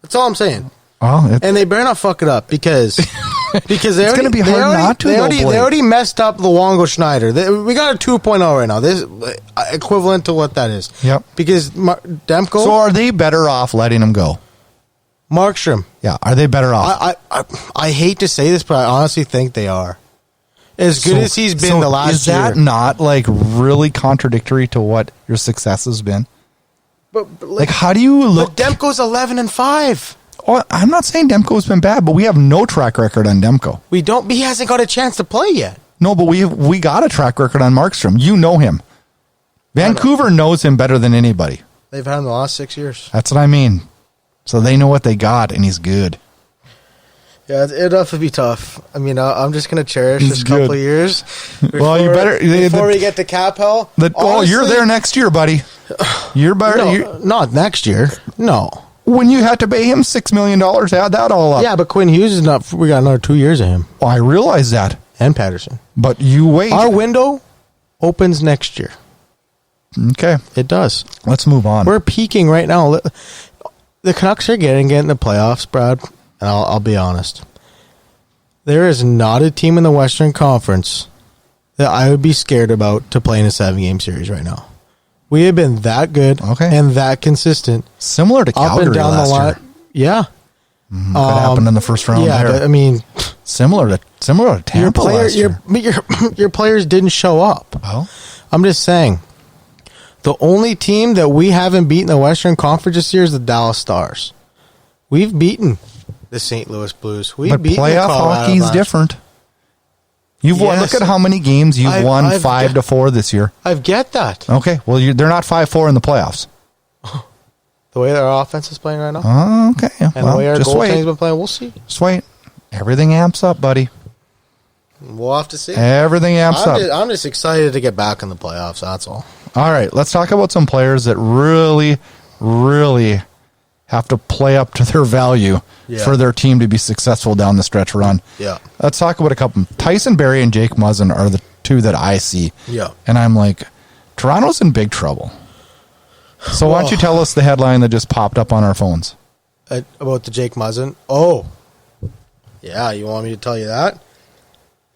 That's all I'm saying. Oh, and they better not fuck it up because it's going to be hard not to. They already messed up Luongo Schneider. We got a 2.0 right now. This equivalent to what that is. Yep. Because Demko. So are they better off letting him go? Markstrom. Yeah. Are they better off? I hate to say this, but I honestly think they are. As good as he's been the last year. Is that not like really contradictory to what your success has been? But like, how do you look? But Demko's 11-5. Oh, I'm not saying Demko's been bad, but we have no track record on Demko. We don't. He hasn't got a chance to play yet. No, but we got a track record on Markstrom. You know him. Vancouver knows him better than anybody. They've had him the last 6 years. That's what I mean. So they know what they got, and he's good. Yeah, it'd have to be tough. I mean, I'm just going to cherish this couple of years. Well, you better before we get to cap hell. You're there next year, buddy. You're better. No, not next year. No. When you had to pay him $6 million, add that all up. Yeah, but Quinn Hughes is not. We got another 2 years of him. Oh, I realize that. And Patterson. But you wait. Our window opens next year. Okay. It does. Let's move on. We're peaking right now. The Canucks are getting the playoffs, Brad. And I'll be honest. There is not a team in the Western Conference that I would be scared about to play in a 7-game series right now. We have been that good and that consistent. Similar to Calgary up and down last the line. Year. Yeah. Could happen in the first round. Yeah, there. but I mean, similar to Tampa last year. Your players didn't show up. Oh, I'm just saying. The only team that we haven't beaten the Western Conference this year is the Dallas Stars. We've beaten the St. Louis Blues. But playoff hockey is different. You've won. Look at how many games you've won 5-4 this year. I get that. Okay, well they're not 5-4 in the playoffs. The way our offense is playing right now. Oh, okay. And the way our goaltending's been playing, we'll see. Just wait. Everything amps up, buddy. We'll have to see. Everything amps up. I'm just excited to get back in the playoffs, that's all. All right, let's talk about some players that really, really have to play up to their value for their team to be successful down the stretch run. Yeah. Let's talk about a couple. Tyson Barrie and Jake Muzzin are the two that I see. Yeah. And I'm like, Toronto's in big trouble. So why don't you tell us the headline that just popped up on our phones? About the Jake Muzzin? Oh. Yeah, you want me to tell you that?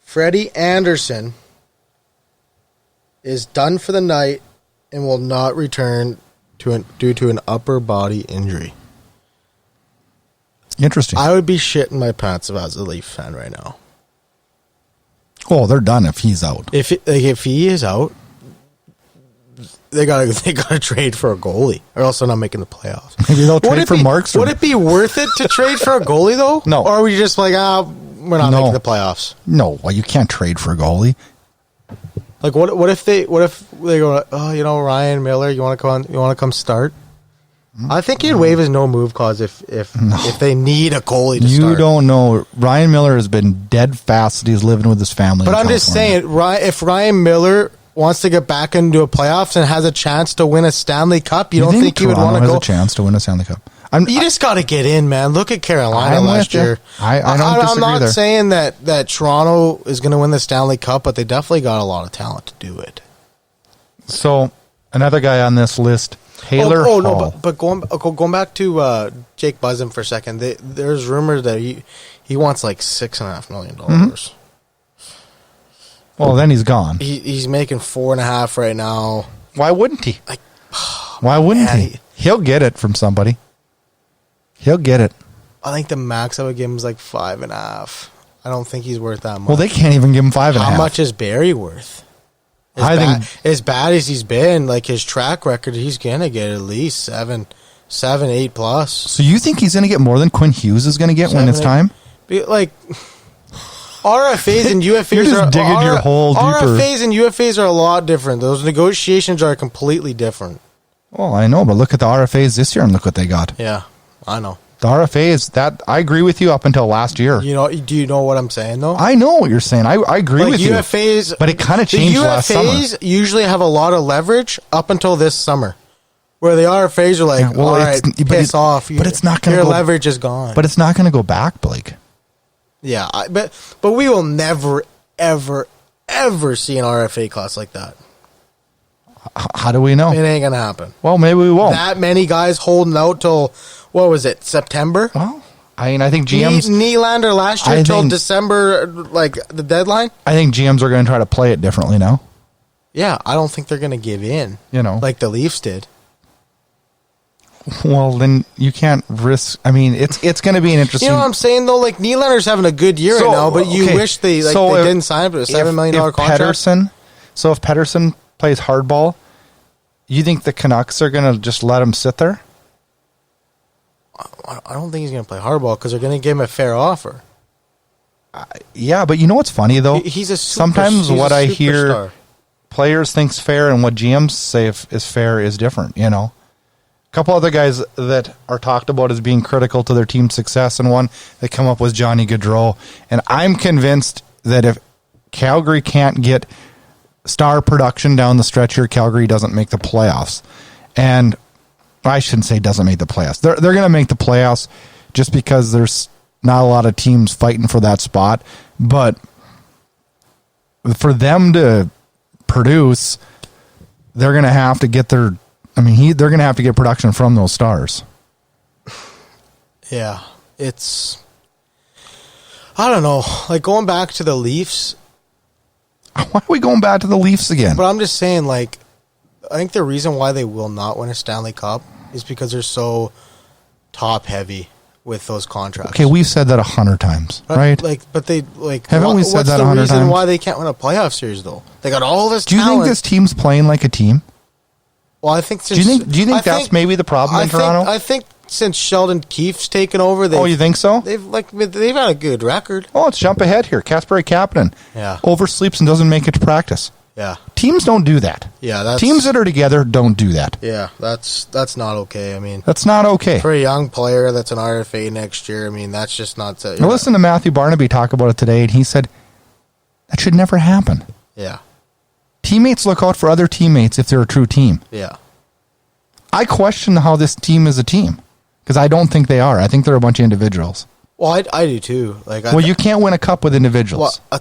Freddie Anderson is done for the night and will not return due to an upper body injury. Interesting. I would be shitting my pants if I was a Leaf fan right now. Oh, they're done if he's out. If he is out, they gotta trade for a goalie, or else they're not making the playoffs. Maybe they'll trade for Markstrom. Would it be worth it to trade for a goalie though? No. Or are we just like, we're not making the playoffs? No, well, you can't trade for a goalie. Like what if they go, Ryan Miller, you want to come start? I think he'd waive his no move clause if they need a goalie to start. You don't know. Ryan Miller has been dead fast that he's living with his family. But I'm just saying, if Ryan Miller wants to get back into a playoffs and has a chance to win a Stanley Cup, you don't think he would want to go? Has a chance to win a Stanley Cup. You just got to get in, man. Look at Carolina last year. I don't disagree I'm not there. saying that Toronto is going to win the Stanley Cup, but they definitely got a lot of talent to do it. So another guy on this list, Taylor Hall. No, but going back to Jake Muzzin for a second, there's rumors that he wants like $6.5 million. Mm-hmm. Well, then he's gone. He's making 4.5 right now. Why wouldn't he? Why wouldn't he? He'll get it from somebody. He'll get it. I think the max I would give him is like 5.5. I don't think he's worth that much. Well, they can't even give him 5.5. How much is Barrie worth? I think as bad as he's been, like his track record, he's gonna get at least 7, 8 plus. So you think he's gonna get more than Quinn Hughes is gonna get when it's time? Like RFAs and UFAs You're just digging your hole deeper. RFAs and UFAs are a lot different. Those negotiations are completely different. Well, I know, but look at the RFAs this year and look what they got. Yeah, I know. The RFAs, that I agree with you up until last year. Do you know what I'm saying though? I know what you're saying. I agree with UFAs, you. But it kind of changed last summer. The UFAs usually have a lot of leverage up until this summer, where the RFAs are like, all right, piss off. But it's not going to your leverage is gone. But it's not going to go back, Blake. Yeah, but we will never, ever, ever see an RFA class like that. How do we know? It ain't gonna happen. Well, maybe we won't. That many guys holding out till, what was it, September? Well, I think GMs... Nylander last year till December, like the deadline? I think GMs are going to try to play it differently now. Yeah, I don't think they're going to give in. Like the Leafs did. Well, then you can't risk. I mean, it's going to be an interesting. You know what I'm saying though? Like Nylander's having a good year right now, but you wish they didn't sign him to a $7 million contract. If Pettersson plays hardball, you think the Canucks are going to just let him sit there? I don't think he's going to play hardball because they're going to give him a fair offer. Yeah, but you know what's funny though? Sometimes what I hear players think's fair and what GMs say is fair is different. You know, a couple other guys that are talked about as being critical to their team's success, and one that come up was Johnny Gaudreau. And I'm convinced that if Calgary can't get star production down the stretch here, Calgary doesn't make the playoffs. And I shouldn't say doesn't make the playoffs. They're going to make the playoffs just because there's not a lot of teams fighting for that spot. But for them to produce, they're going to have to get they're going to have to get production from those stars. Yeah, I don't know. Like going back to the Leafs. Why are we going back to the Leafs again? But I'm just saying, like, I think the reason why they will not win a Stanley Cup is because they're so top heavy with those contracts. Okay, we've said that 100 times, right? Haven't we said that 100 times? What's the reason why they can't win a playoff series though? They got all this. Do you think this team's playing like a team? Well, I think. Do you think that's maybe the problem in Toronto? I think since Sheldon Keefe's taken over, you think so? They've had a good record. Oh, let's jump ahead here. Kapanen, oversleeps and doesn't make it to practice. Yeah, teams don't do that. Yeah, teams that are together don't do that. Yeah, that's not okay. I mean, that's not okay for a young player that's an RFA next year. I mean, that's just not. I listened to Matthew Barnaby talk about it today, and he said that should never happen. Yeah, teammates look out for other teammates if they're a true team. Yeah, I question how this team is a team because I don't think they are. I think they're a bunch of individuals. Well, I do too. You can't win a cup with individuals. Well,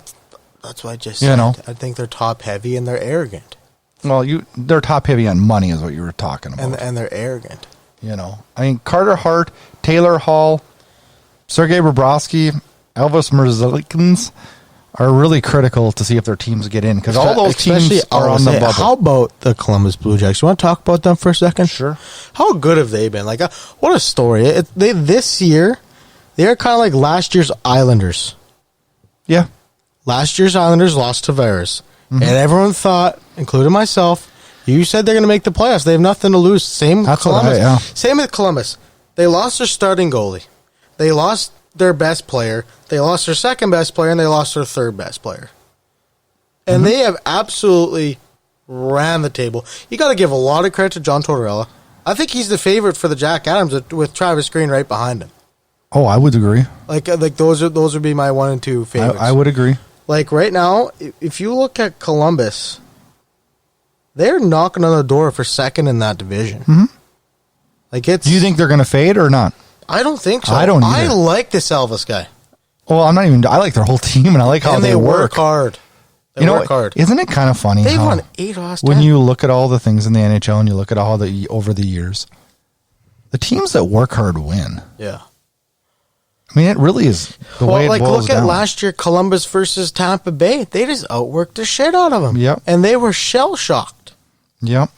that's what I just said. I think they're top heavy and they're arrogant. Well, they're top heavy on money is what you were talking about. And they're arrogant. You know, I mean, Carter Hart, Taylor Hall, Sergei Bobrovsky, Elvis Merzlikins are really critical to see if their teams get in because all those teams are on the bubble. How about the Columbus Blue Jackets? You want to talk about them for a second? Sure. How good have they been? Like, what a story. This year, they're kind of like last year's Islanders. Yeah. Last year's Islanders lost to Tavares. Mm-hmm. And everyone thought, including myself, you said they're going to make the playoffs. They have nothing to lose. Same with Columbus. Same with Columbus. They lost their starting goalie. They lost their best player. They lost their second best player, and they lost their third best player. And they have absolutely ran the table. You got to give a lot of credit to John Tortorella. I think he's the favorite for the Jack Adams with Travis Green right behind him. Oh, I would agree. Like those would be my 1 and 2 favorites. I would agree. Like right now, if you look at Columbus, they're knocking on the door for second in that division. Mm-hmm. Like do you think they're going to fade or not? I don't think so. I don't either. I like this Elvis guy. Well, I like their whole team, and I like how they work hard. They work hard. Isn't it kind of funny? They've won 8 last 10. When you look at all the things in the NHL and you look at all over the years, the teams that work hard win. Yeah. I mean, it really is the way it boils down. Look at last year, Columbus versus Tampa Bay. They just outworked the shit out of them. Yep. And they were shell-shocked. Yep.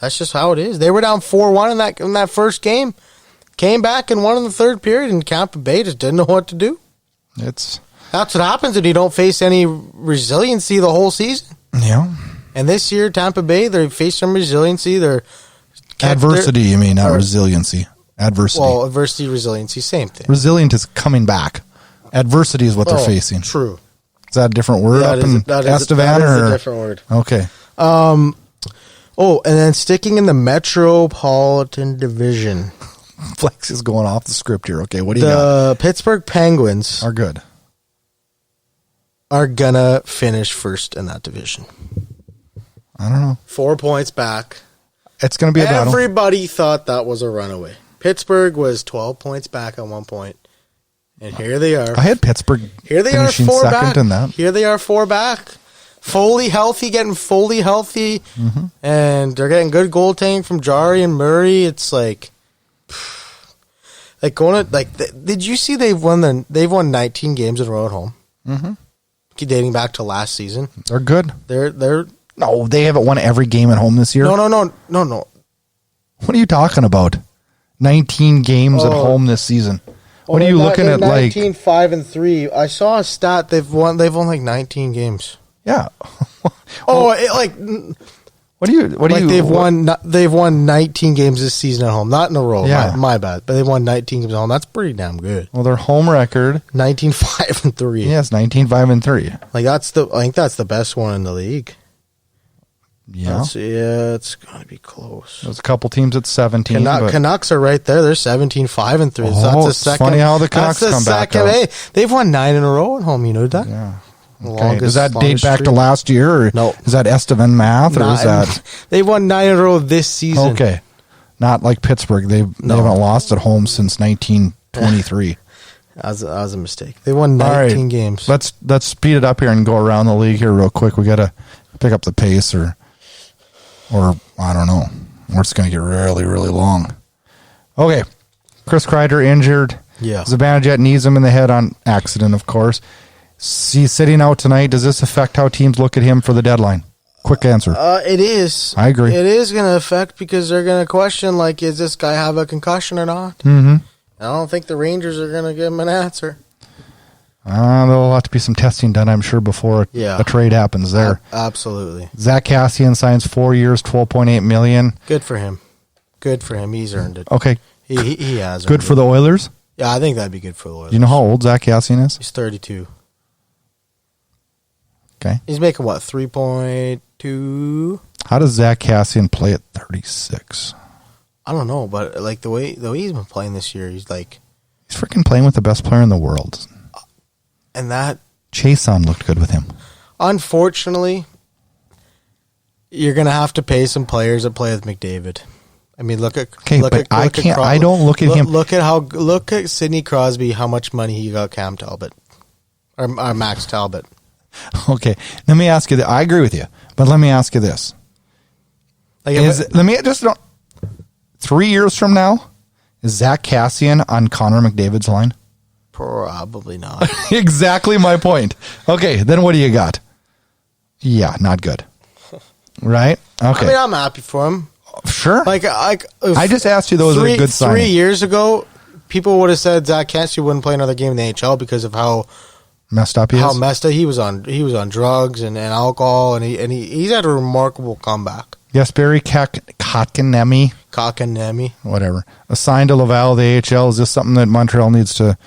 That's just how it is. They were down 4-1 in that first game. Came back and won in the third period, and Tampa Bay just didn't know what to do. That's what happens when you don't face any resiliency the whole season. Yeah. And this year, Tampa Bay, they faced some resiliency. Adversity, not resiliency. Adversity. Well, adversity, resiliency, same thing. Resilient is coming back. Adversity is what they're facing. True. Is that a different word Estevan? That is a different word. Okay. And then sticking in the Metropolitan Division. Flex is going off the script here. Okay, what do you got? The Pittsburgh Penguins are good. Are going to finish first in that division. I don't know. 4 points back. It's going to be a battle. Everybody thought that was a runaway. Pittsburgh was 12 points back at one point, and here they are. I had Pittsburgh. Here they are, 4 back. In that. Here they are, 4 back, getting fully healthy, and they're getting good goaltending from Jari and Murray. It's like did you see they've won 19 games in a row at home? Mm-hmm. Dating back to last season, they're good. No, they haven't won every game at home this year. No. What are you talking about? 19 games at home this season. What are you looking at? 19, 5-3. I saw a stat. They've won like 19 games. Yeah. They've won 19 games this season at home, not in a row. Yeah. My bad, but they've won 19 games at home. That's pretty damn good. Well, their home record 19-5-3. Yes, 19-5-3. I think that's the best one in the league. Yeah, it's gonna be close. There's a couple teams at 17. Canucks are right there. They're 17-5-3. Oh, That's the it's second. funny how the Canucks come back up. Hey, they've won 9 in a row at home. You know that? Yeah. Okay. Does that date back to last year? Or no. Is that Estevan math? Or is that... They've won 9 in a row this season. Okay. Not like Pittsburgh. They haven't lost at home since 1923. That was a mistake. They won 19 games. Let's speed it up here and go around the league here real quick. We got to pick up the pace or I don't know. Or it's going to get really, really long. Okay. Chris Kreider injured. Yeah. Zibanejad knees him in the head on accident, of course. He's sitting out tonight. Does this affect how teams look at him for the deadline? Quick answer. It is. I agree. It is going to affect because they're going to question, like, is this guy have a concussion or not? Mm-hmm. I don't think the Rangers are going to give him an answer. There'll have to be some testing done, I'm sure, before a trade happens there. Absolutely. Zach Cassian signs 4 years, $12.8 million. Good for him. He's earned it. Okay. He has. Good for the Oilers? Yeah, I think that'd be good for the Oilers. Do you know how old Zach Cassian is? He's 32. Okay. He's making what, 3.2? How does Zach Cassian play at 36? I don't know, but like the way he's been playing this year, he's freaking playing with the best player in the world. And that Chason looked good with him. Unfortunately, you're gonna have to pay some players that play with McDavid. I mean, I don't look at him. Look at Sidney Crosby. How much money he got Cam Talbot or Max Talbot. Okay, let me ask you. I agree with you, but let me ask you this: 3 years from now, is Zach Cassian on Connor McDavid's line? Probably not. Exactly my point. Okay, then what do you got? Yeah, not good. Right? Okay. I mean, I'm happy for him. Sure. I just asked you those are a good sign. 3 years ago, people would have said Zach Cassian wouldn't play another game in the NHL because of how messed up he is. How messed up he was on drugs and alcohol, and he's had a remarkable comeback. Yes, Barry Kotkaniemi, whatever, assigned to Laval, the AHL. Is this something that Montreal needs to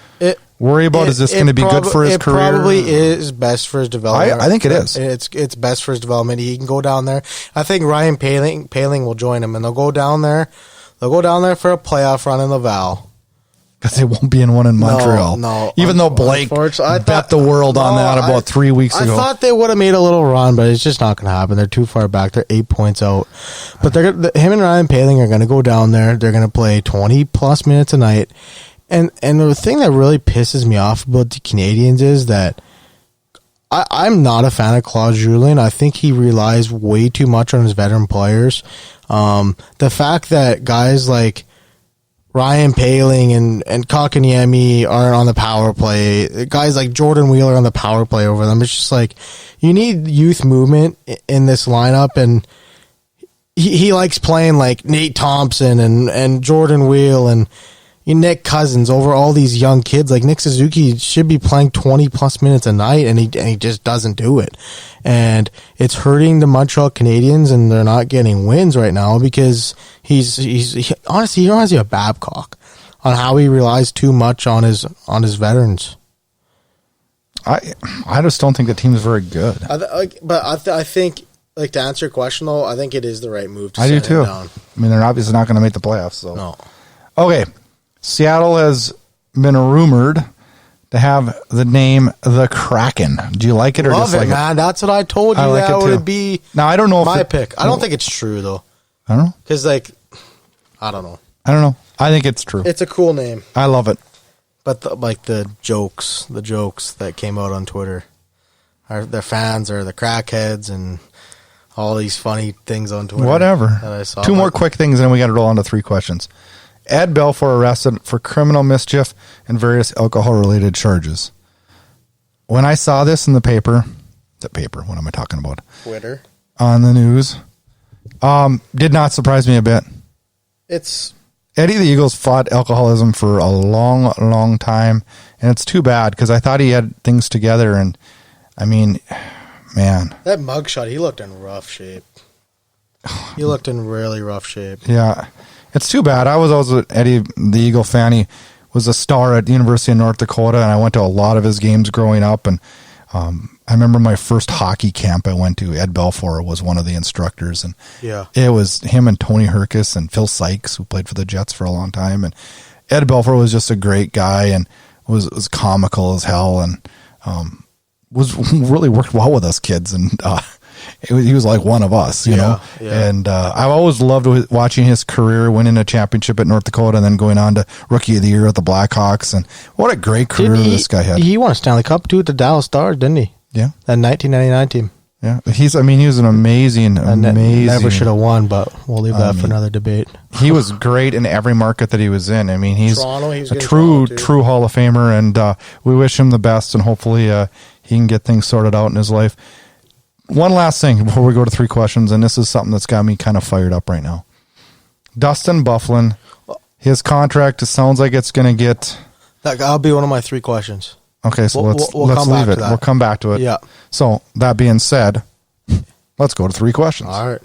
worry about? Is this going to be good for his career? It probably is best for his development. I think it is. It's best for his development. He can go down there. I think Ryan Poehling will join him, and they'll go down there. They'll go down there for a playoff run in Laval. Because they won't be in one in Montreal. No. Even though Blake bet the world on that about 3 weeks ago. I thought they would have made a little run, but it's just not going to happen. They're too far back. They're 8 points out. But him and Ryan Poehling are going to go down there. They're going to play 20-plus minutes a night. And the thing that really pisses me off about the Canadians is that I'm not a fan of Claude Julien. I think he relies way too much on his veteran players. The fact that guys like Ryan Poehling and Kotkaniemi aren't on the power play. Guys like Jordan Wheeler on the power play over them. It's just like you need youth movement in this lineup, and he likes playing like Nate Thompson and Jordan Wheel and Nick Cousins over all these young kids. Like Nick Suzuki should be playing 20-plus minutes a night, and he just doesn't do it. And it's hurting the Montreal Canadiens, and they're not getting wins right now because he honestly reminds me of Babcock on how he relies too much on his veterans. I just don't think the team's very good. I think, like, to answer your question though, I think it is the right move to I do too. down. I mean, they're obviously not going to make the playoffs. So no. Okay, Seattle has been rumored to have the name the Kraken. Do you like it or dislike it? Man. That's what I told you. That would be now. I don't know my pick. I don't think it's true though. I don't know because I don't know. I think it's true. It's a cool name. I love it. But the jokes that came out on Twitter, their fans are the crackheads and all these funny things on Twitter. Whatever. That I saw. Two more quick things, and then we got to roll on to 3 questions. Ed Belfour arrested for criminal mischief and various alcohol-related charges. When I saw this in the paper, what am I talking about? Twitter. On the news, did not surprise me a bit. It's Eddie the Eagles fought alcoholism for a long, long time, and it's too bad because I thought he had things together, and I mean, man. That mugshot, he looked in rough shape. He looked in really rough shape. Yeah. It's too bad. I was always an Eddie the Eagle fan. He was a star at the University of North Dakota, and I went to a lot of his games growing up, and I remember my first hockey camp I went to, Ed Belfour was one of the instructors, and it was him and Tony Herkus and Phil Sykes, who played for the Jets for a long time, and Ed Belfour was just a great guy and was comical as hell, and was really worked well with us kids, and he was like one of us, you know. Yeah. And I've always loved watching his career, winning a championship at North Dakota, and then going on to Rookie of the Year at the Blackhawks. And what a great career this guy had. He won a Stanley Cup too with the Dallas Stars, didn't he? Yeah, that 1999 team. Yeah, he was an amazing. Never should have won, but we'll leave that for another debate. He was great in every market that he was in. I mean, he's Toronto, a true Hall of Famer, and we wish him the best, and hopefully he can get things sorted out in his life. One last thing before we go to 3 questions, and this is something that's got me kind of fired up right now. Dustin Byfuglien, his contract, it sounds like it's going to get... That'll be one of my 3 questions. Okay, so let's leave it. We'll come back to it. Yeah. So, that being said, let's go to 3 questions. All right.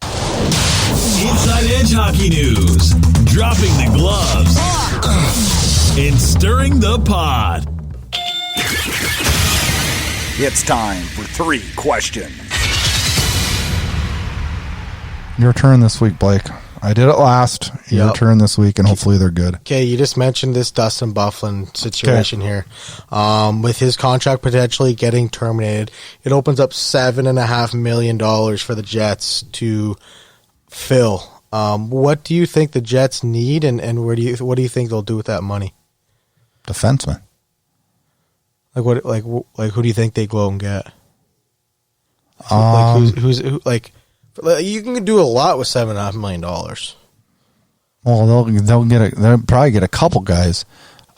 Inside Edge Hockey News. Dropping the gloves. And stirring the pot. It's time for 3 questions. Your turn this week, Blake. I did it last. Your turn this week, and hopefully they're good. Okay, you just mentioned this Dustin Byfuglien situation here. With his contract potentially getting terminated, it opens up $7.5 million for the Jets to fill. What do you think the Jets need, and what do you think they'll do with that money? Defenseman. Like who do you think they go and get? You can do a lot with $7.5 million. Well, they'll probably get a couple guys.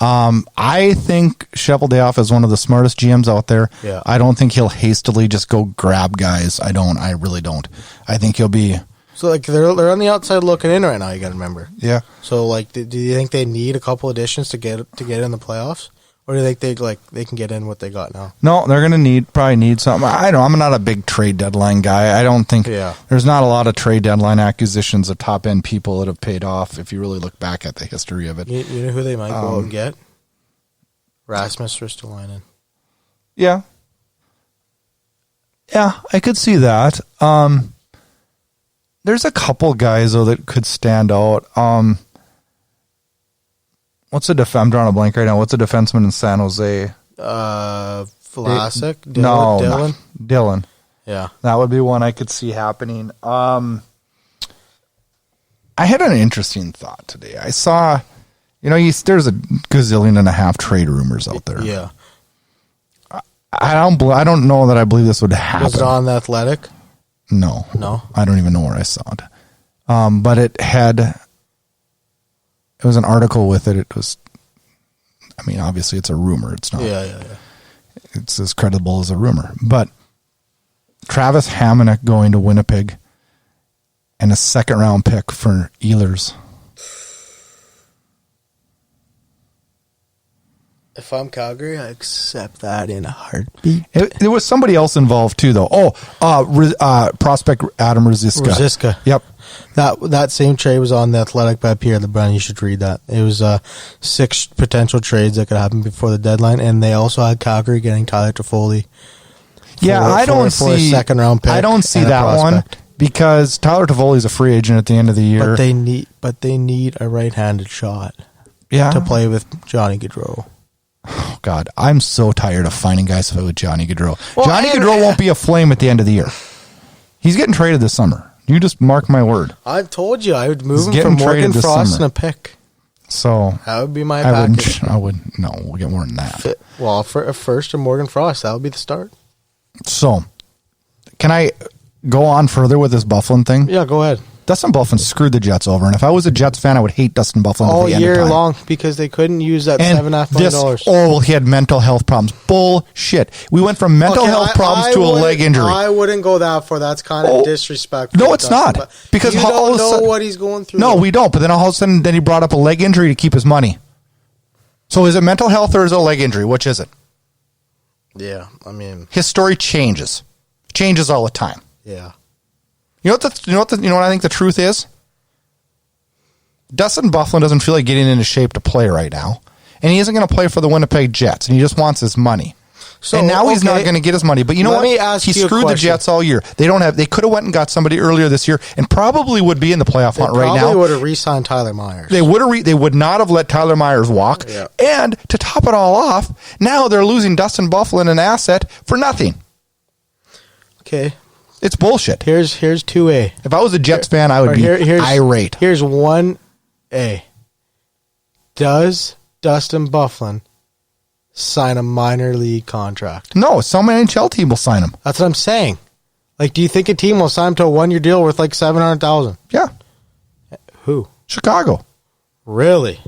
I think Cheveldayoff is one of the smartest GMs out there. Yeah. I don't think he'll hastily just go grab guys. I really don't. I think he'll be. So they're on the outside looking in right now. You got to remember. Yeah. So do you think they need a couple additions to get in the playoffs? Or do you think they can get in what they got now? No, they're going to probably need something. I don't know. I'm not a big trade deadline guy. I don't think there's not a lot of trade deadline acquisitions of top end people that have paid off. If you really look back at the history of it, you know who they might go out and get? Rasmus Ristolainen. Yeah, I could see that. There's a couple guys though that could stand out. I'm drawing a blank right now. What's a defenseman in San Jose? Vlasic? Dylan. Yeah. That would be one I could see happening. I had an interesting thought today. I saw, there's a gazillion and a half trade rumors out there. Yeah. I don't know that I believe this would happen. Was it on The Athletic? No. I don't even know where I saw it. But it was an article with it. It was, obviously it's a rumor. It's not. Yeah. It's as credible as a rumor. But Travis Hamonic going to Winnipeg and a 2nd round pick for Ehlers. If I'm Calgary, I accept that in a heartbeat. There was somebody else involved too, though. Prospect Adam Rosiska. Yep. That same trade was on The Athletic by Pierre LeBrun. You should read that. It was 6 potential trades that could happen before the deadline, and they also had Calgary getting Tyler Toffoli. I don't see a 2nd round pick. I don't see that one because Tyler Toffoli is a free agent at the end of the year. But they need a right-handed shot. Yeah. To play with Johnny Gaudreau. Oh, God. I'm so tired of finding guys to play with Johnny Gaudreau. Johnny Gaudreau won't be a Flame at the end of the year. He's getting traded this summer. You just mark my word. I've told you I would move him for Morgan Frost and a pick. So that would be my package. We'll get more than that. Well, for a first or Morgan Frost, that would be the start. So, can I go on further with this Byfuglien thing? Yeah, go ahead. Dustin Byfuglien screwed the Jets over, and if I was a Jets fan, I would hate Dustin Byfuglien all at the end of year time. long because they couldn't use that And $7.5 million. well, he had mental health problems. Bullshit. We went from mental health problems to a leg injury. I wouldn't go that far. That's kind of disrespectful. No, it's not. Because you all don't of a know sudden, what he's going through. No, we don't. But then all of a sudden, then he brought up a leg injury to keep his money. So is it mental health or is it a leg injury? Which is it? Yeah, I mean, His story changes all the time. yeah. You know what I think the truth is? Dustin Byfuglien doesn't feel like getting into shape to play right now, and he isn't going to play for the Winnipeg Jets, and he just wants his money. So, and now he's not okay. going to get his money. But you know Let what? me ask He you a screwed the question. Jets all year. They could have went and got somebody earlier this year, and probably would be in the playoff hunt right now. Probably would have re-signed Tyler Myers. They would not have let Tyler Myers walk. Yeah. And to top it all off, now they're losing Dustin Byfuglien, an asset, for nothing. Okay, It's bullshit. here's 2A. If I was a Jets fan, I would be irate. Here's 1A. Does Dustin Byfuglien sign a minor league contract? No, some NHL team will sign him. That's what I'm saying. Like, do you think a team will sign him to a 1-year deal worth like $700,000? Yeah, Who? Chicago. Really?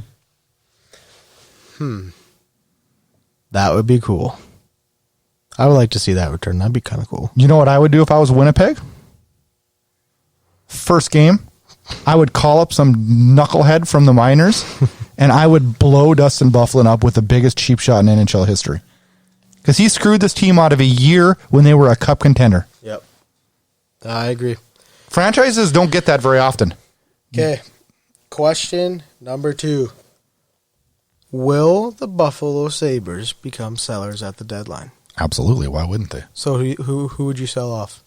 That would be cool. I would like to see that return. That'd be kind of cool. You know what I would do if I was Winnipeg? First game, I would call up some knucklehead from the minors, and I would blow Dustin Byfuglien up with the biggest cheap shot in NHL history. Because he screwed this team out of a year when they were a cup contender. Yep. I agree. Franchises don't get that very often. Okay. Question number 2. Will the Buffalo Sabres become sellers at the deadline? Absolutely. Why wouldn't they? So who would you sell off?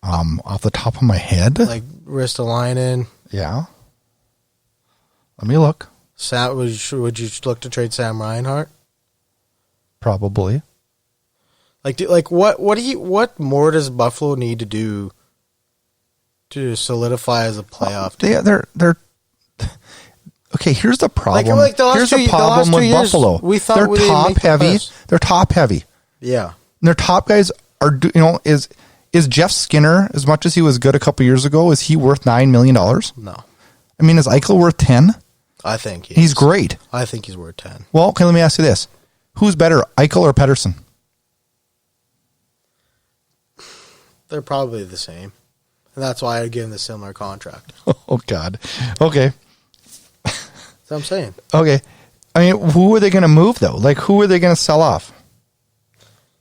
Off the top of my head? Like Ristolainen? Yeah. Let me look. Would you look to trade Sam Reinhart? Probably. What more does Buffalo need to do to solidify as a playoff team? They're okay. Here's the problem. Like the last here's two- the problem the last 2 with years, Buffalo. we thought They're we didn't top make the heavy. playoffs. They're top heavy. Yeah. And their top guys are. Is Jeff Skinner, as much as he was good a couple years ago, is he worth $9 million? No. I mean, is Eichel worth 10? I think He's great. I think he's worth 10. Well, okay. Let me ask you this: who's better, Eichel or Pettersson? They're probably the same. And that's why I'd give him the similar contract. Oh God. Okay. That's what I'm saying. Okay. I mean, who are they going to move though? Like, who are they going to sell off?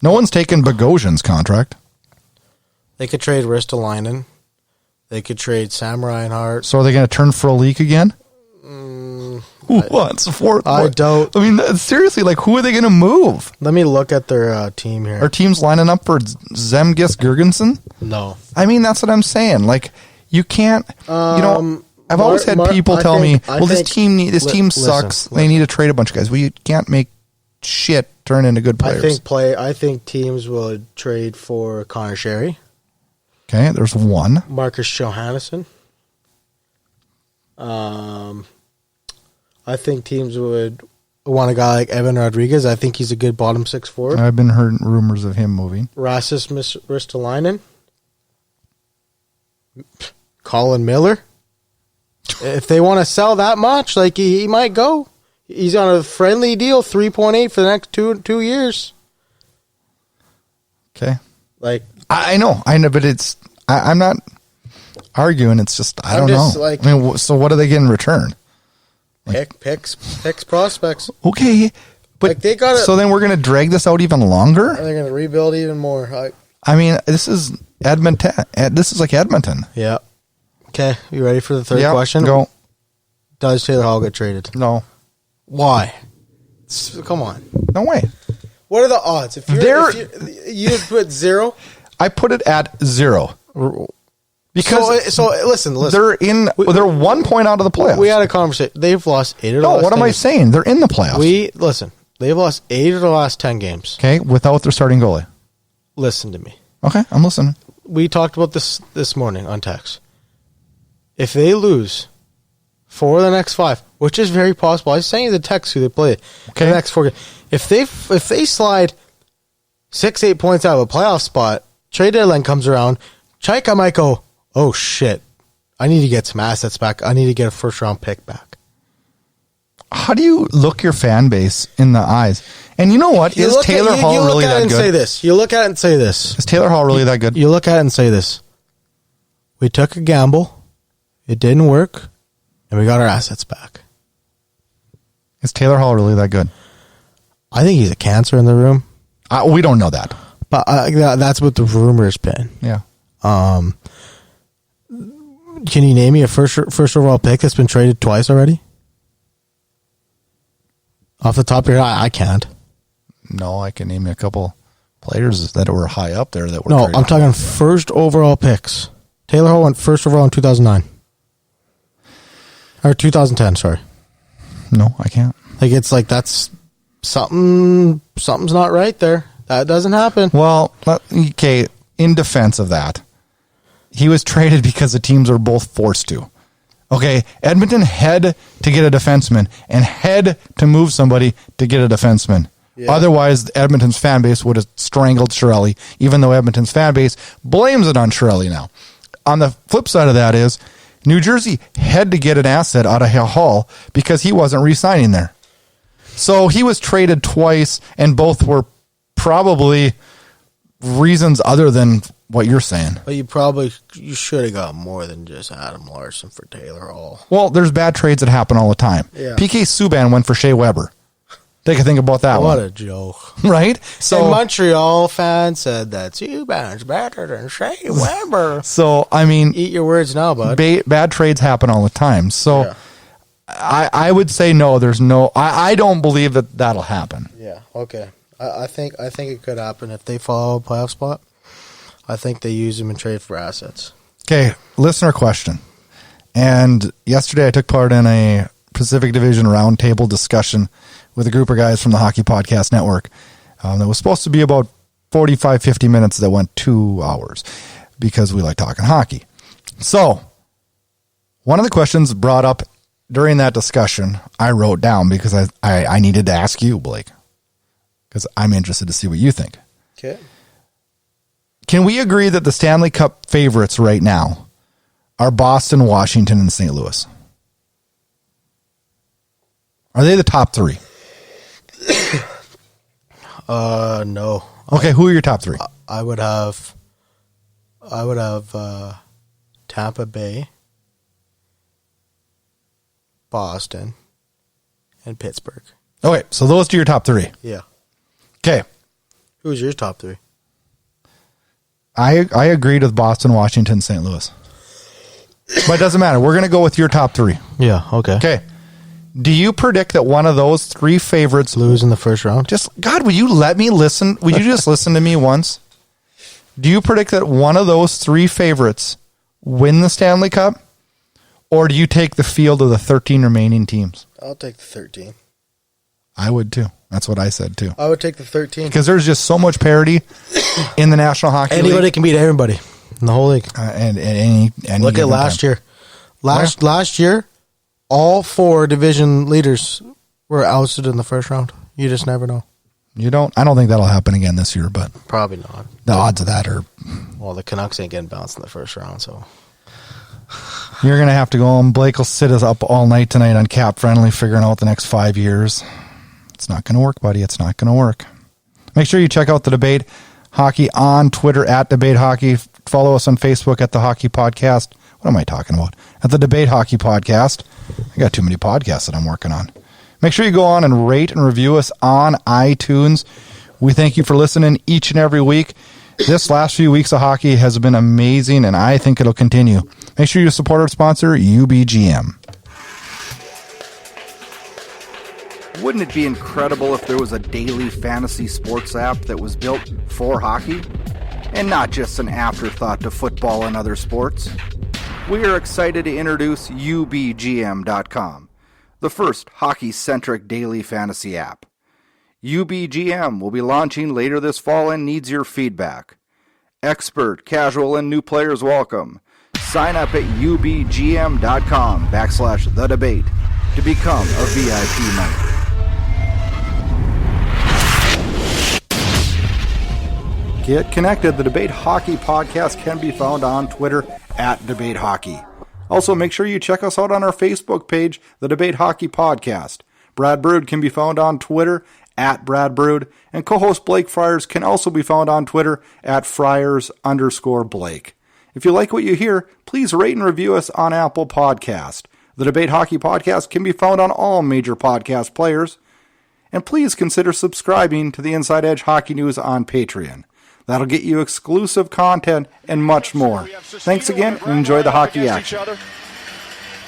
No one's taken Bogosian's contract. They could trade Ristolainen. They could trade Sam Reinhart. So are they going to turn for a leak again? Who wants fourth? I don't. I mean, seriously, like, who are they going to move? Let me look at their team here. Are teams lining up for Zemgus Girgensson? No. I mean, that's what I'm saying. Like, you can't. I've always had people tell me, "Well, this team sucks. They need to trade a bunch of guys." Well, you can't make shit turn into good players. I think teams will trade for Connor Sherry, Okay, there's one. Marcus Johansson. I think teams would want a guy like Evan Rodriguez. I think he's a good bottom six forward. I've been hearing rumors of him moving. Rasmus Ristolainen. Colin Miller. If they want to sell that much, like he might go. He's on a friendly deal, 3.8 for the next two years. Okay, Like I know, but I'm not arguing. It's just I don't just know. like- I mean, so what do they get in return? picks prospects. Okay, but Like, they gotta- so then we're going to drag this out even longer. And they're going to rebuild even more. I mean, this is Edmonton. This is like Edmonton. Yeah. Okay, you ready for the third Yeah, question? go. Does Taylor Hall get traded? No, Why? Come on. no way. What are the odds? If you put 0, I put it at 0 because so listen. they're 1 point out of the playoffs. We had a conversation. They've lost 8 of the no, last what 10 am I games. saying? They're in the playoffs. They've lost 8 of the last 10 games. Okay, without their starting goalie. Listen to me. Okay, I'm listening. We talked about this morning on text. If they lose 4 of the next 5, which is very possible, I was saying the text who they play. Okay. The next 4 games. If they slide 6-8 points out of a playoff spot, trade deadline comes around, Chaika might go, oh shit, I need to get some assets back. I need to get a first-round pick back. How do you look your fan base in the eyes? And you know what? Is Taylor Hall really that good? Say this. You look at it and say this. Is Taylor Hall really that good? You look at it and say this. We took a gamble. It didn't work. And we got our assets back. Is Taylor Hall really that good? I think he's a cancer in the room. We don't know that. But that's what the rumor's been. Yeah. Can you name me a first overall pick that's been traded twice already? Off the top of your head, I can't. No, I can name you a couple players that were high up there that were. No, I'm talking first overall picks. Taylor Hall went first overall in 2009. Or 2010, sorry. No, I can't. Like, it's like that's something's not right there. That doesn't happen. Well, okay, in defense of that, he was traded because the teams are both forced to. Okay, Edmonton had to get a defenseman and had to move somebody to get a defenseman. Yeah. Otherwise, Edmonton's fan base would have strangled Chiarelli, even though Edmonton's fan base blames it on Chiarelli now. On the flip side of that is, New Jersey had to get an asset out of Hall because he wasn't re-signing there. So he was traded twice, and both were probably reasons other than what you're saying. But you should have got more than just Adam Larson for Taylor Hall. Well, there's bad trades that happen all the time. Yeah. PK Subban went for Shea Weber. Take a think about that one. What a joke. Right? So, and Montreal fans said that Subban's better than Shea Weber. So, I mean... Eat your words now, bud. Bad trades happen all the time. So, yeah. I would say no, there's no... I don't believe that that'll happen. Yeah, okay. I think it could happen if they follow a playoff spot. I think they use them and trade for assets. Okay, listener question. And yesterday I took part in a Pacific Division roundtable discussion with a group of guys from the Hockey Podcast Network that was supposed to be about 45, 50 minutes that went 2 hours because we like talking hockey. So, one of the questions brought up during that discussion, I wrote down because I needed to ask you, Blake, because I'm interested to see what you think. Okay. Can we agree that the Stanley Cup favorites right now are Boston, Washington, and St. Louis? Are they the top three? No. Okay, who are your top three? I would have Tampa Bay, Boston, and Pittsburgh. Okay, so those are your top three. Yeah. Okay. Who's your top three? I agreed with Boston, Washington, St. Louis. But it doesn't matter. We're going to go with your top three. Yeah, okay. Okay. Do you predict that one of those three favorites lose in the first round? God, would you let me listen? Would you just listen to me once? Do you predict that one of those three favorites win the Stanley Cup? Or do you take the field of the 13 remaining teams? I'll take the 13. I would too. That's what I said too. I would take the 13. Because there's just so much parity in the National Hockey League. Anybody can beat everybody in the whole league. And any look at last year. Last year, all four division leaders were ousted in the first round. You just never know. You don't? I don't think that'll happen again this year, but probably not. The odds of that are... Well, the Canucks ain't getting bounced in the first round, so... You're going to have to go home. Blake will sit us up all night tonight on Cap Friendly, figuring out the next 5 years. It's not going to work, buddy. It's not going to work. Make sure you check out the Debate Hockey on Twitter at Debate Hockey. Follow us on Facebook at the Hockey Podcast. What am I talking about? At the Debate Hockey Podcast. I got too many podcasts that I'm working on. Make sure you go on and rate and review us on iTunes. We thank you for listening each and every week. This last few weeks of hockey has been amazing, and I think it'll continue. Make sure you support our sponsor, UBGM. Wouldn't it be incredible if there was a daily fantasy sports app that was built for hockey? And not just an afterthought to football and other sports? We are excited to introduce UBGM.com, the first hockey-centric daily fantasy app. UBGM will be launching later this fall and needs your feedback. Expert, casual, and new players welcome. Sign up at ubgm.com/thedebate to become a VIP member. Get connected. The Debate Hockey Podcast can be found on Twitter at Debate Hockey. Also, make sure you check us out on our Facebook page, The Debate Hockey Podcast. Brad Burud can be found on Twitter at Brad Burud, and co-host Blake Friars can also be found on Twitter at Friars_Blake. If you like what you hear, please rate and review us on Apple Podcast. The Debate Hockey Podcast can be found on all major podcast players. And please consider subscribing to the Inside Edge Hockey News on Patreon. That'll get you exclusive content and much more. Thanks again, and enjoy the hockey action.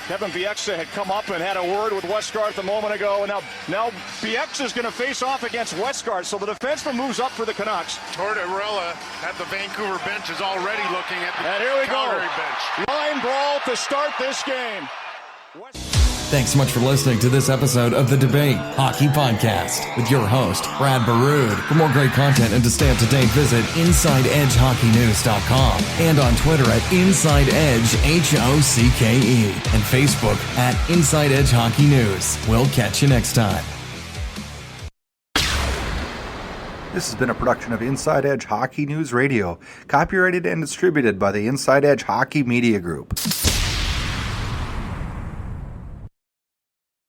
Kevin Bieksa had come up and had a word with Westgarth a moment ago, and now Bieksa is going to face off against Westgarth, so the defenseman moves up for the Canucks. Tortorella at the Vancouver bench is already looking at the and here we Calgary go. bench. Line brawl to start this game. Thanks so much for listening to this episode of the Debate Hockey Podcast with your host, Brad Burud. For more great content and to stay up to date, visit InsideEdgeHockeyNews.com and on Twitter at InsideEdgeHOCKE and Facebook at Inside Edge Hockey News. We'll catch you next time. This has been a production of Inside Edge Hockey News Radio, copyrighted and distributed by the Inside Edge Hockey Media Group.